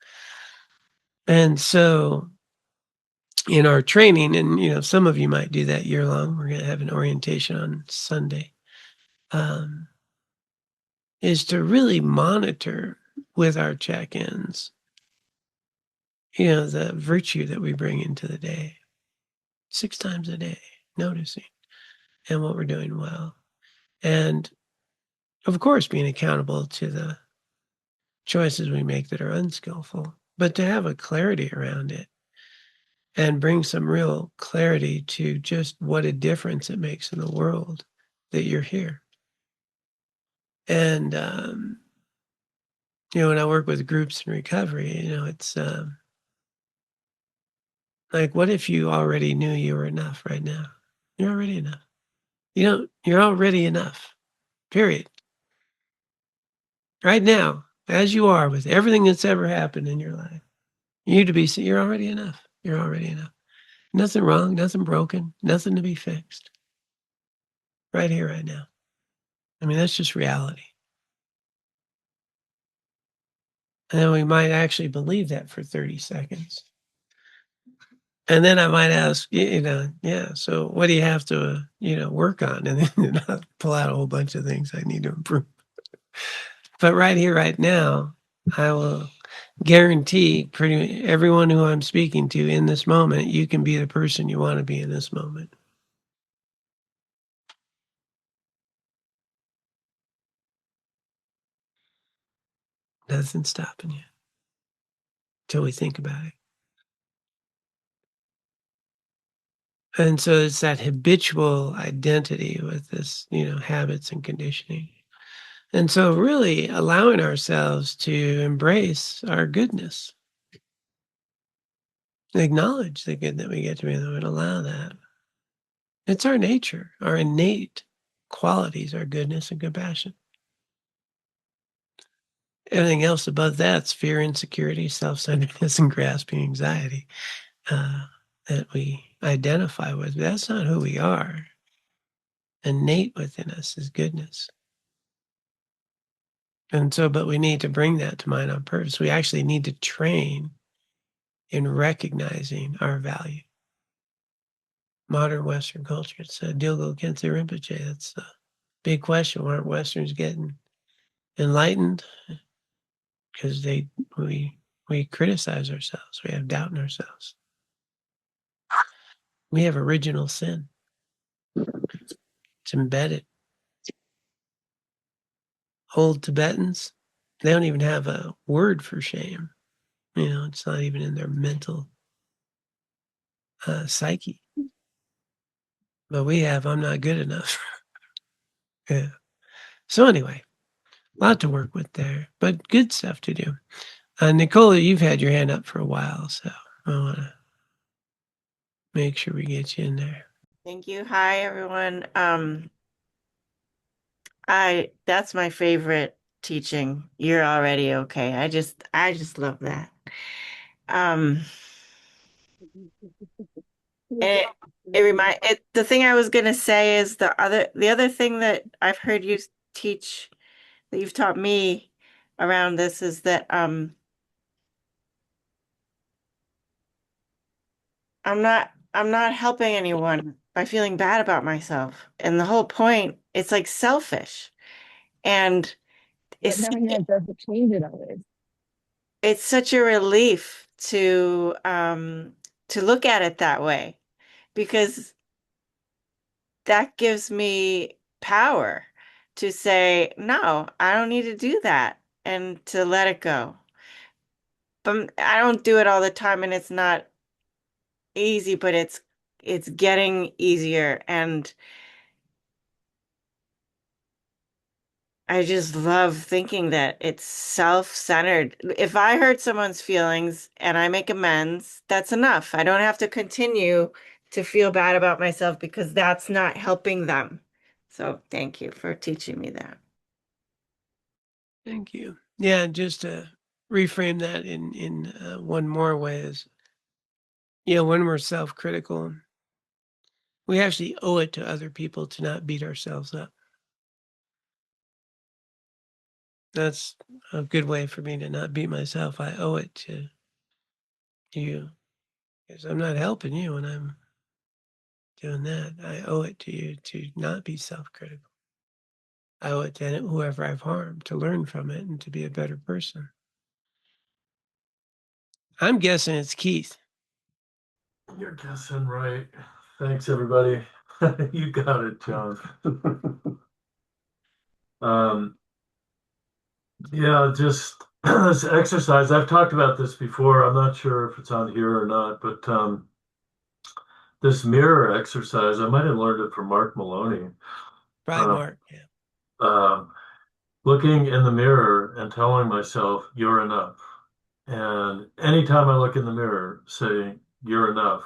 And so in our training, and, some of you might do that year long, we're going to have an orientation on Sunday, is to really monitor with our check-ins, the virtue that we bring into the day 6 times a day, noticing and what we're doing well. And of course, being accountable to the choices we make that are unskillful, but to have a clarity around it and bring some real clarity to just what a difference it makes in the world that you're here. And, when I work with groups in recovery, it's like, what if you already knew you were enough right now? You're already enough. You're already enough, period. Right now, as you are, with everything that's ever happened in your life, you're already enough. You're already enough. Nothing wrong, nothing broken, nothing to be fixed. Right here, right now. I mean, that's just reality. And then we might actually believe that for 30 seconds. And then I might ask, so what do you have to, work on? And then I'll pull out a whole bunch of things I need to improve. But right here, right now, I will guarantee pretty everyone who I'm speaking to in this moment, you can be the person you want to be in this moment. Nothing's stopping you. till we think about it. And so it's that habitual identity with this, habits and conditioning. And so really allowing ourselves to embrace our goodness, acknowledge the good that we get to be and allow that. It's our nature, our innate qualities, our goodness and compassion. Everything else above that's fear, insecurity, self-centeredness, and grasping anxiety that we identify with. But that's not who we are. Innate within us is goodness. And so, but we need to bring that to mind on purpose. We actually need to train in recognizing our value. Modern Western culture, it's Dilgo Khyentse Rinpoche. That's a big question. Why aren't Westerns getting enlightened? Because we criticize ourselves. We have doubt in ourselves. We have original sin. It's embedded. Old Tibetans, they don't even have a word for shame. It's not even in their mental psyche. But we have, I'm not good enough. Yeah. So anyway, a lot to work with there, but good stuff to do. Nicola, you've had your hand up for a while, so I want to make sure we get you in there. Thank you. Hi, everyone. That's my favorite teaching. You're already okay. I just love that. And the thing I was gonna say is the other thing that I've heard you teach, that you've taught me around this, is that I'm not helping anyone by feeling bad about myself. And the whole point, it's like selfish. And it's Knowing that doesn't change it always. it's such a relief to look at it that way, because that gives me power to say, no, I don't need to do that, and to let it go. But I don't do it all the time, and it's not easy, but it's getting easier. And I just love thinking that it's self-centered. If I hurt someone's feelings and I make amends, that's enough. I don't have to continue to feel bad about myself, because that's not helping them. So thank you for teaching me that. Thank you. Yeah, just to reframe that in one more way is, when we're self-critical, we actually owe it to other people to not beat ourselves up. That's a good way for me to not beat myself. I owe it to you, because I'm not helping you when I'm doing that. I owe it to you to not be self-critical. I owe it to whoever I've harmed to learn from it and to be a better person. I'm guessing it's Keith. You're guessing right. Thanks, everybody. You got it, John. Yeah, just this exercise. I've talked about this before. I'm not sure if it's on here or not, but this mirror exercise, I might have learned it from Mark Maloney. Right, Mark. Yeah. Looking in the mirror and telling myself, you're enough. And anytime I look in the mirror, saying, you're enough.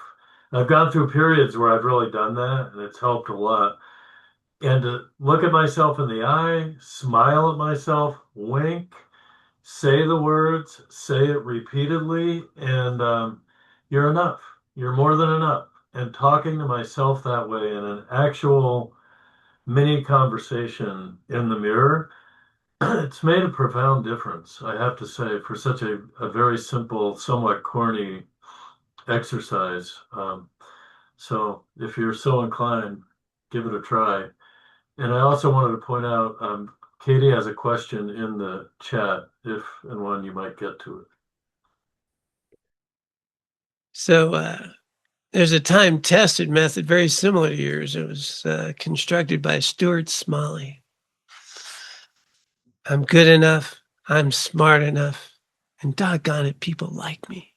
I've gone through periods where I've really done that, and it's helped a lot. And to look at myself in the eye, smile at myself, wink, say the words, say it repeatedly, and you're enough. You're more than enough. And talking to myself that way in an actual mini conversation in the mirror, it's made a profound difference, I have to say, for such a very simple, somewhat corny exercise. So if you're so inclined, give it a try. And I also wanted to point out, Katie has a question in the chat, if and when you might get to it. So there's a time-tested method very similar to yours. It was constructed by Stuart Smalley. I'm good enough. I'm smart enough. And doggone it, people like me.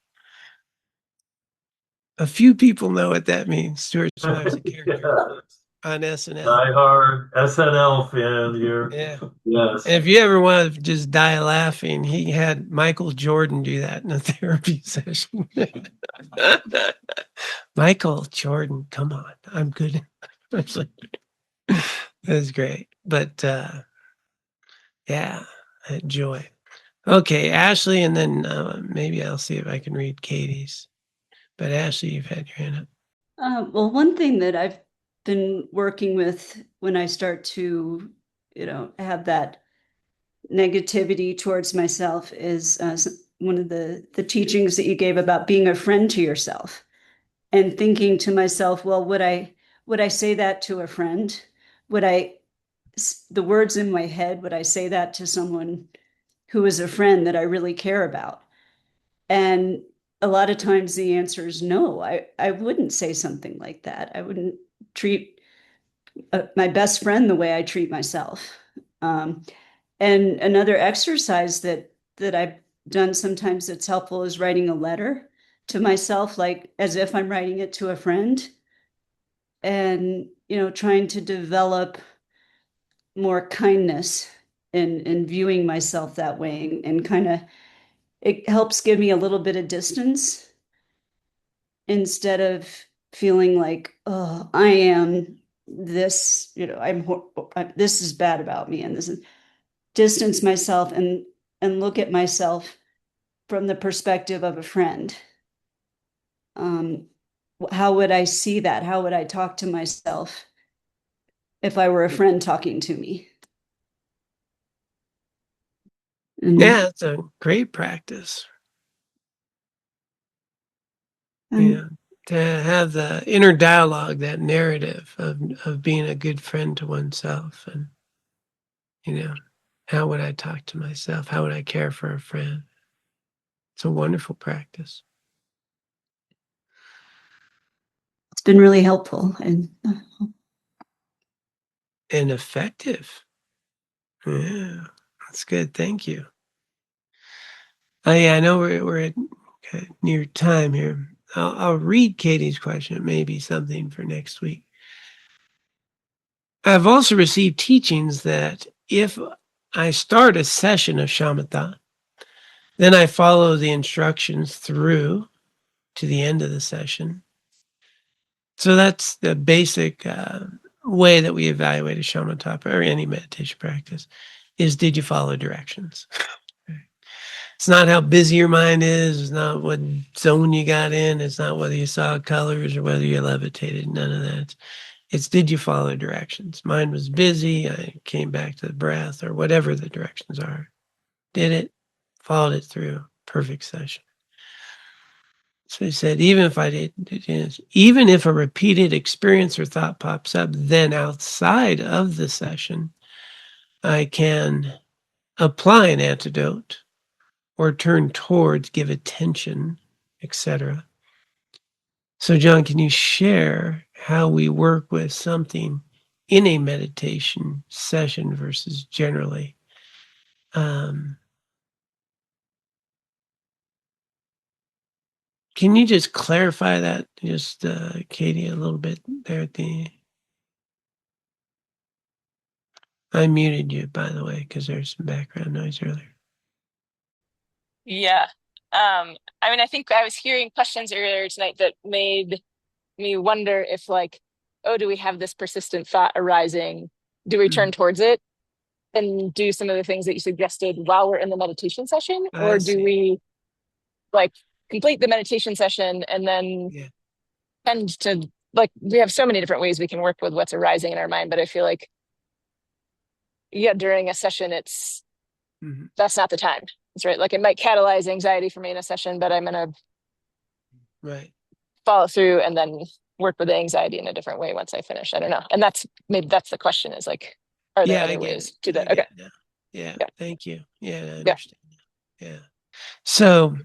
A few people know what that means. Stuart Smithe's a character on SNL. Die-hard SNL fan here. Yeah. Yes. And if you ever want to just die laughing, he had Michael Jordan do that in a therapy session. Michael Jordan, come on, I'm good. That was great. But yeah, joy. Okay, Ashley, and then maybe I'll see if I can read Katie's. But Ashley, you've had your hand up. Well, one thing that I've been working with when I start to, have that negativity towards myself is one of the teachings that you gave about being a friend to yourself, and thinking to myself, well, would I say that to a friend? The words in my head, would I say that to someone who is a friend that I really care about? And a lot of times the answer is no. I wouldn't say something like that. I wouldn't treat my best friend the way I treat myself. And another exercise that I've done sometimes that's helpful is writing a letter to myself, like as if I'm writing it to a friend, and trying to develop more kindness and viewing myself that way, and kind of, it helps give me a little bit of distance instead of feeling like, oh, I am this, this is bad about me, and this is, distance myself and look at myself from the perspective of a friend. How would I see that? How would I talk to myself if I were a friend talking to me? Yeah, it's a great practice. Yeah, to have the inner dialogue, that narrative of being a good friend to oneself, and how would I talk to myself? How would I care for a friend? It's a wonderful practice. It's been really helpful and effective. Yeah, that's good. Thank you. Yeah, I know we're at near time here. I'll read Katie's question. It may be something for next week. I've also received teachings that if I start a session of shamatha, then I follow the instructions through to the end of the session. So that's the basic way that we evaluate a shamatha or any meditation practice, is did you follow directions? It's not how busy your mind is. It's not what zone you got in. It's not whether you saw colors or whether you levitated. None of that. It's did you follow directions? Mine was busy. I came back to the breath or whatever the directions are. Did it, followed it through. Perfect session. So he said, even if a repeated experience or thought pops up, then outside of the session, I can apply an antidote or turn towards, give attention, etc. So, John, can you share how we work with something in a meditation session versus generally? Can you just clarify that, just Katie, a little bit there at the... I muted you, by the way, because there's some background noise earlier. Yeah. I think I was hearing questions earlier tonight that made me wonder if, like, oh, do we have this persistent thought arising? Do we turn towards it and do some of the things that you suggested while we're in the meditation session? Or do we, like, complete the meditation session and then tend to, like, we have so many different ways we can work with what's arising in our mind, but I feel like, yeah, during a session, that's not the time. That's right. Like, it might catalyze anxiety for me in a session, but I'm going to follow through and then work with the anxiety in a different way once I finish. I don't know. And maybe that's the question, is like, are there other ways to do that? Okay. Yeah. Thank you. Yeah, I understand. Yeah. So,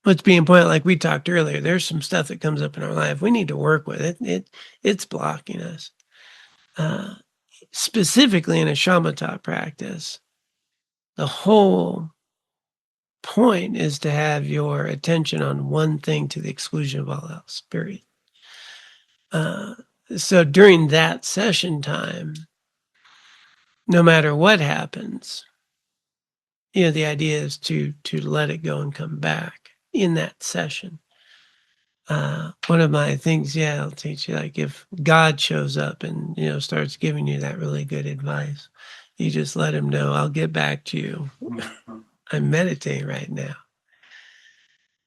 what's being pointed, like we talked earlier, there's some stuff that comes up in our life. We need to work with it. It's blocking us. Specifically in a shamatha practice, the whole point is to have your attention on one thing to the exclusion of all else, period. So during that session time, no matter what happens, the idea is to let it go and come back in that session. One of my things, I'll teach you, like if God shows up and, starts giving you that really good advice, you just let him know, I'll get back to you. I'm meditating right now.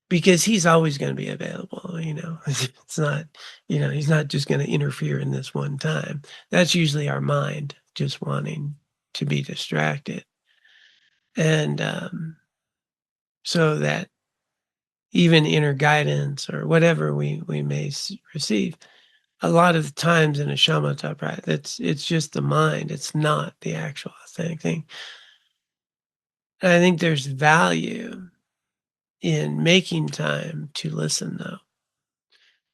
Because he's always going to be available, It's not, he's not just going to interfere in this one time. That's usually our mind just wanting to be distracted. And so that even inner guidance or whatever we may receive, a lot of times in a shamatha practice, it's just the mind. It's not the actual authentic thing. And I think there's value in making time to listen, though.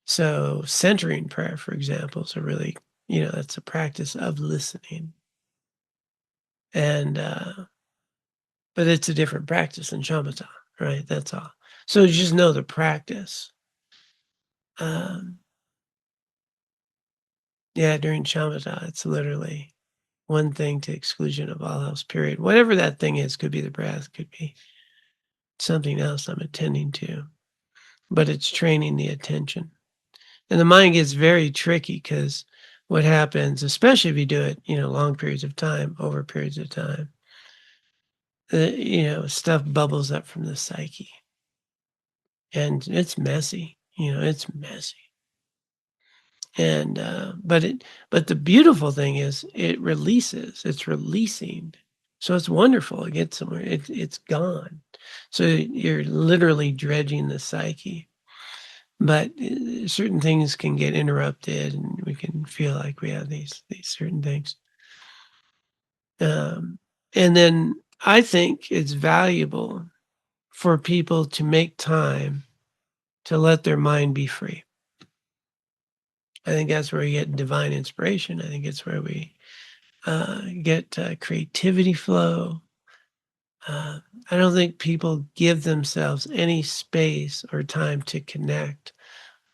So centering prayer, for example, is a really, that's a practice of listening. And, but it's a different practice than shamatha, right? That's all. So you just know the practice. During shamatha, it's literally one thing to exclusion of all else, period. Whatever that thing is, could be the breath, could be something else I'm attending to, but it's training the attention. And the mind gets very tricky because what happens, especially if you do it, long periods of time, over periods of time, stuff bubbles up from the psyche. And it's messy, it's messy. And, but the beautiful thing is it's releasing. So it's wonderful. It gets somewhere. It's gone. So you're literally dredging the psyche. But certain things can get interrupted, and we can feel like we have these certain things. And then I think it's valuable for people to make time to let their mind be free. I think that's where we get divine inspiration. I think it's where we get creativity flow. I don't think people give themselves any space or time to connect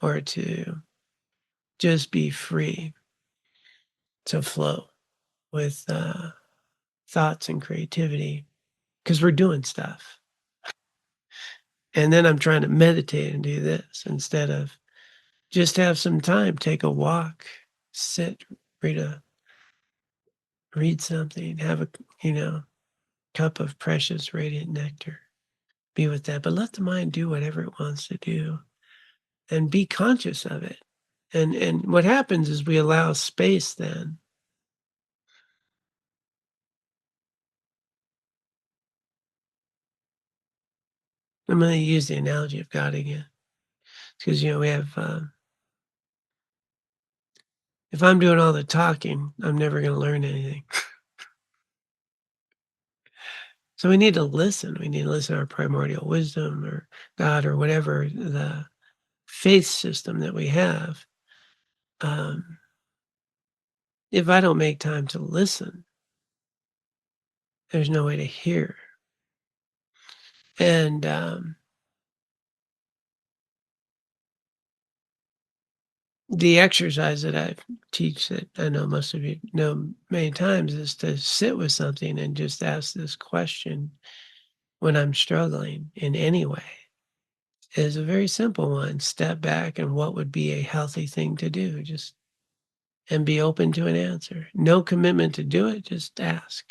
or to just be free, to flow with thoughts and creativity, because we're doing stuff. And then I'm trying to meditate and do this instead of just have some time, take a walk, sit, read something, have a, cup of precious radiant nectar, be with that. But let the mind do whatever it wants to do and be conscious of it. And what happens is we allow space then. I'm going to use the analogy of God again. Because, we have, if I'm doing all the talking, I'm never going to learn anything. So we need to listen. We need to listen to our primordial wisdom or God or whatever the faith system that we have. If I don't make time to listen, there's no way to hear. And the exercise that I teach that I know most of you know many times is to sit with something and just ask this question when I'm struggling in any way. Is a very simple one. Step back and what would be a healthy thing to do? Just and be open to an answer. No commitment to do it, just ask.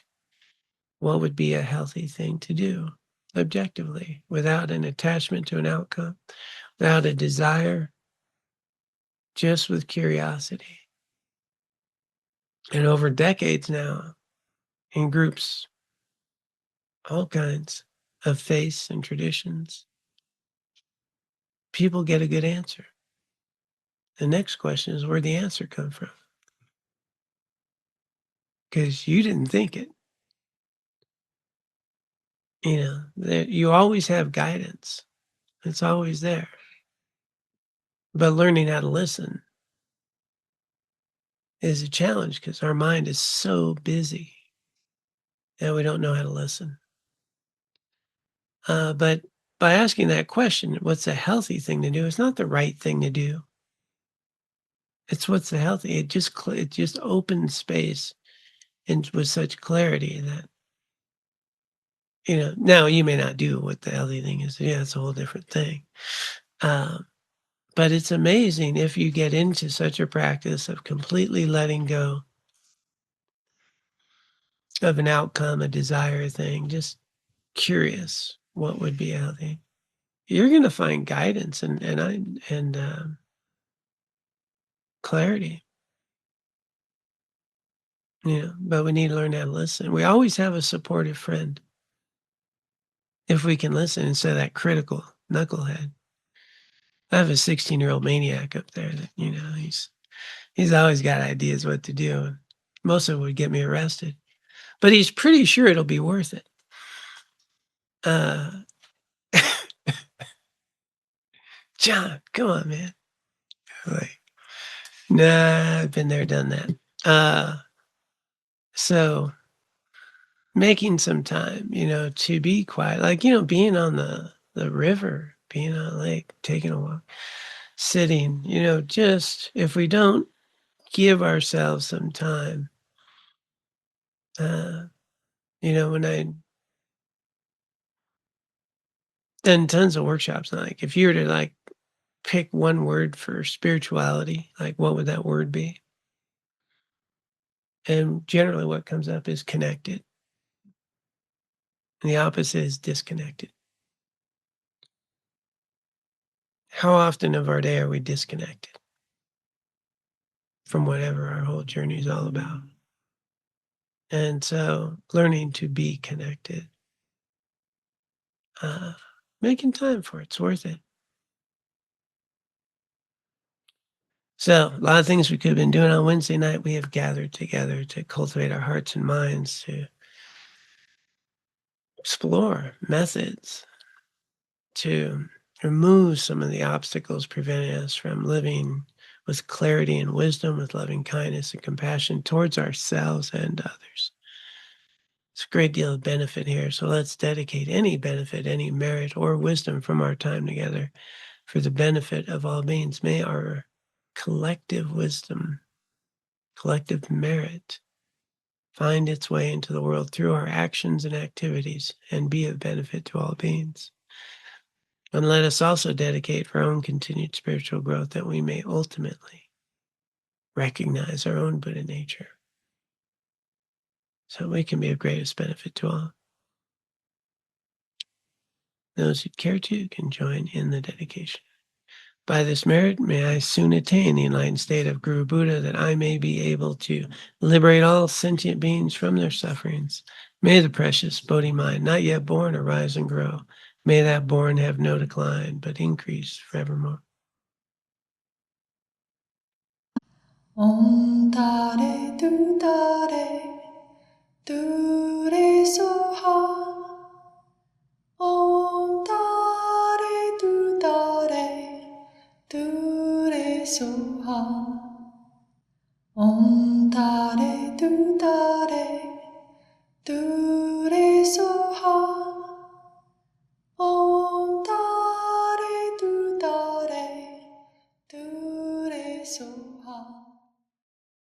What would be a healthy thing to do objectively without an attachment to an outcome, without a desire, just with curiosity. And over decades now, in groups, all kinds of faiths and traditions, people get a good answer. The next question is where'd the answer come from? Because you didn't think it. You always have guidance. It's always there. But learning how to listen is a challenge because our mind is so busy that we don't know how to listen. But by asking that question, what's a healthy thing to do? It's not the right thing to do. It's what's the healthy. It just opens space and with such clarity that, now you may not do what the healthy thing is. Yeah, it's a whole different thing. But it's amazing if you get into such a practice of completely letting go of an outcome, a desire thing, just curious what would be healthy. You're going to find guidance and clarity. But we need to learn how to listen. We always have a supportive friend if we can listen instead of that critical knucklehead. I have a 16-year-old maniac up there that, he's always got ideas what to do. And most of it would get me arrested. But he's pretty sure it'll be worth it. John, come on, man. Like, nah, I've been there, done that. So making some time, to be quiet, like, being on the river, being on a lake, taking a walk, sitting, just if we don't give ourselves some time, when I done tons of workshops, like if you were to pick one word for spirituality, what would that word be? And generally what comes up is connected. And the opposite is disconnected. How often of our day are we disconnected from whatever our whole journey is all about? And so learning to be connected, making time for it's worth it. So a lot of things we could have been doing on Wednesday night, we have gathered together to cultivate our hearts and minds, to explore methods to remove some of the obstacles preventing us from living with clarity and wisdom, with loving kindness and compassion towards ourselves and others. It's a great deal of benefit here, so let's dedicate any benefit, any merit or wisdom from our time together for the benefit of all beings. May our collective wisdom, collective merit find its way into the world through our actions and activities and be of benefit to all beings. And let us also dedicate for our own continued spiritual growth that we may ultimately recognize our own Buddha nature so we can be of greatest benefit to all. Those who care to can join in the dedication. By this merit, may I soon attain the enlightened state of Guru Buddha, that I may be able to liberate all sentient beings from their sufferings. May the precious Bodhi mind, not yet born, arise and grow. May that born have no decline, but increase forevermore. Om Tare Tu Tare Tu Re Soha. Om Tare Tu Tare Tu Re Soha. Om Tare Tu Tare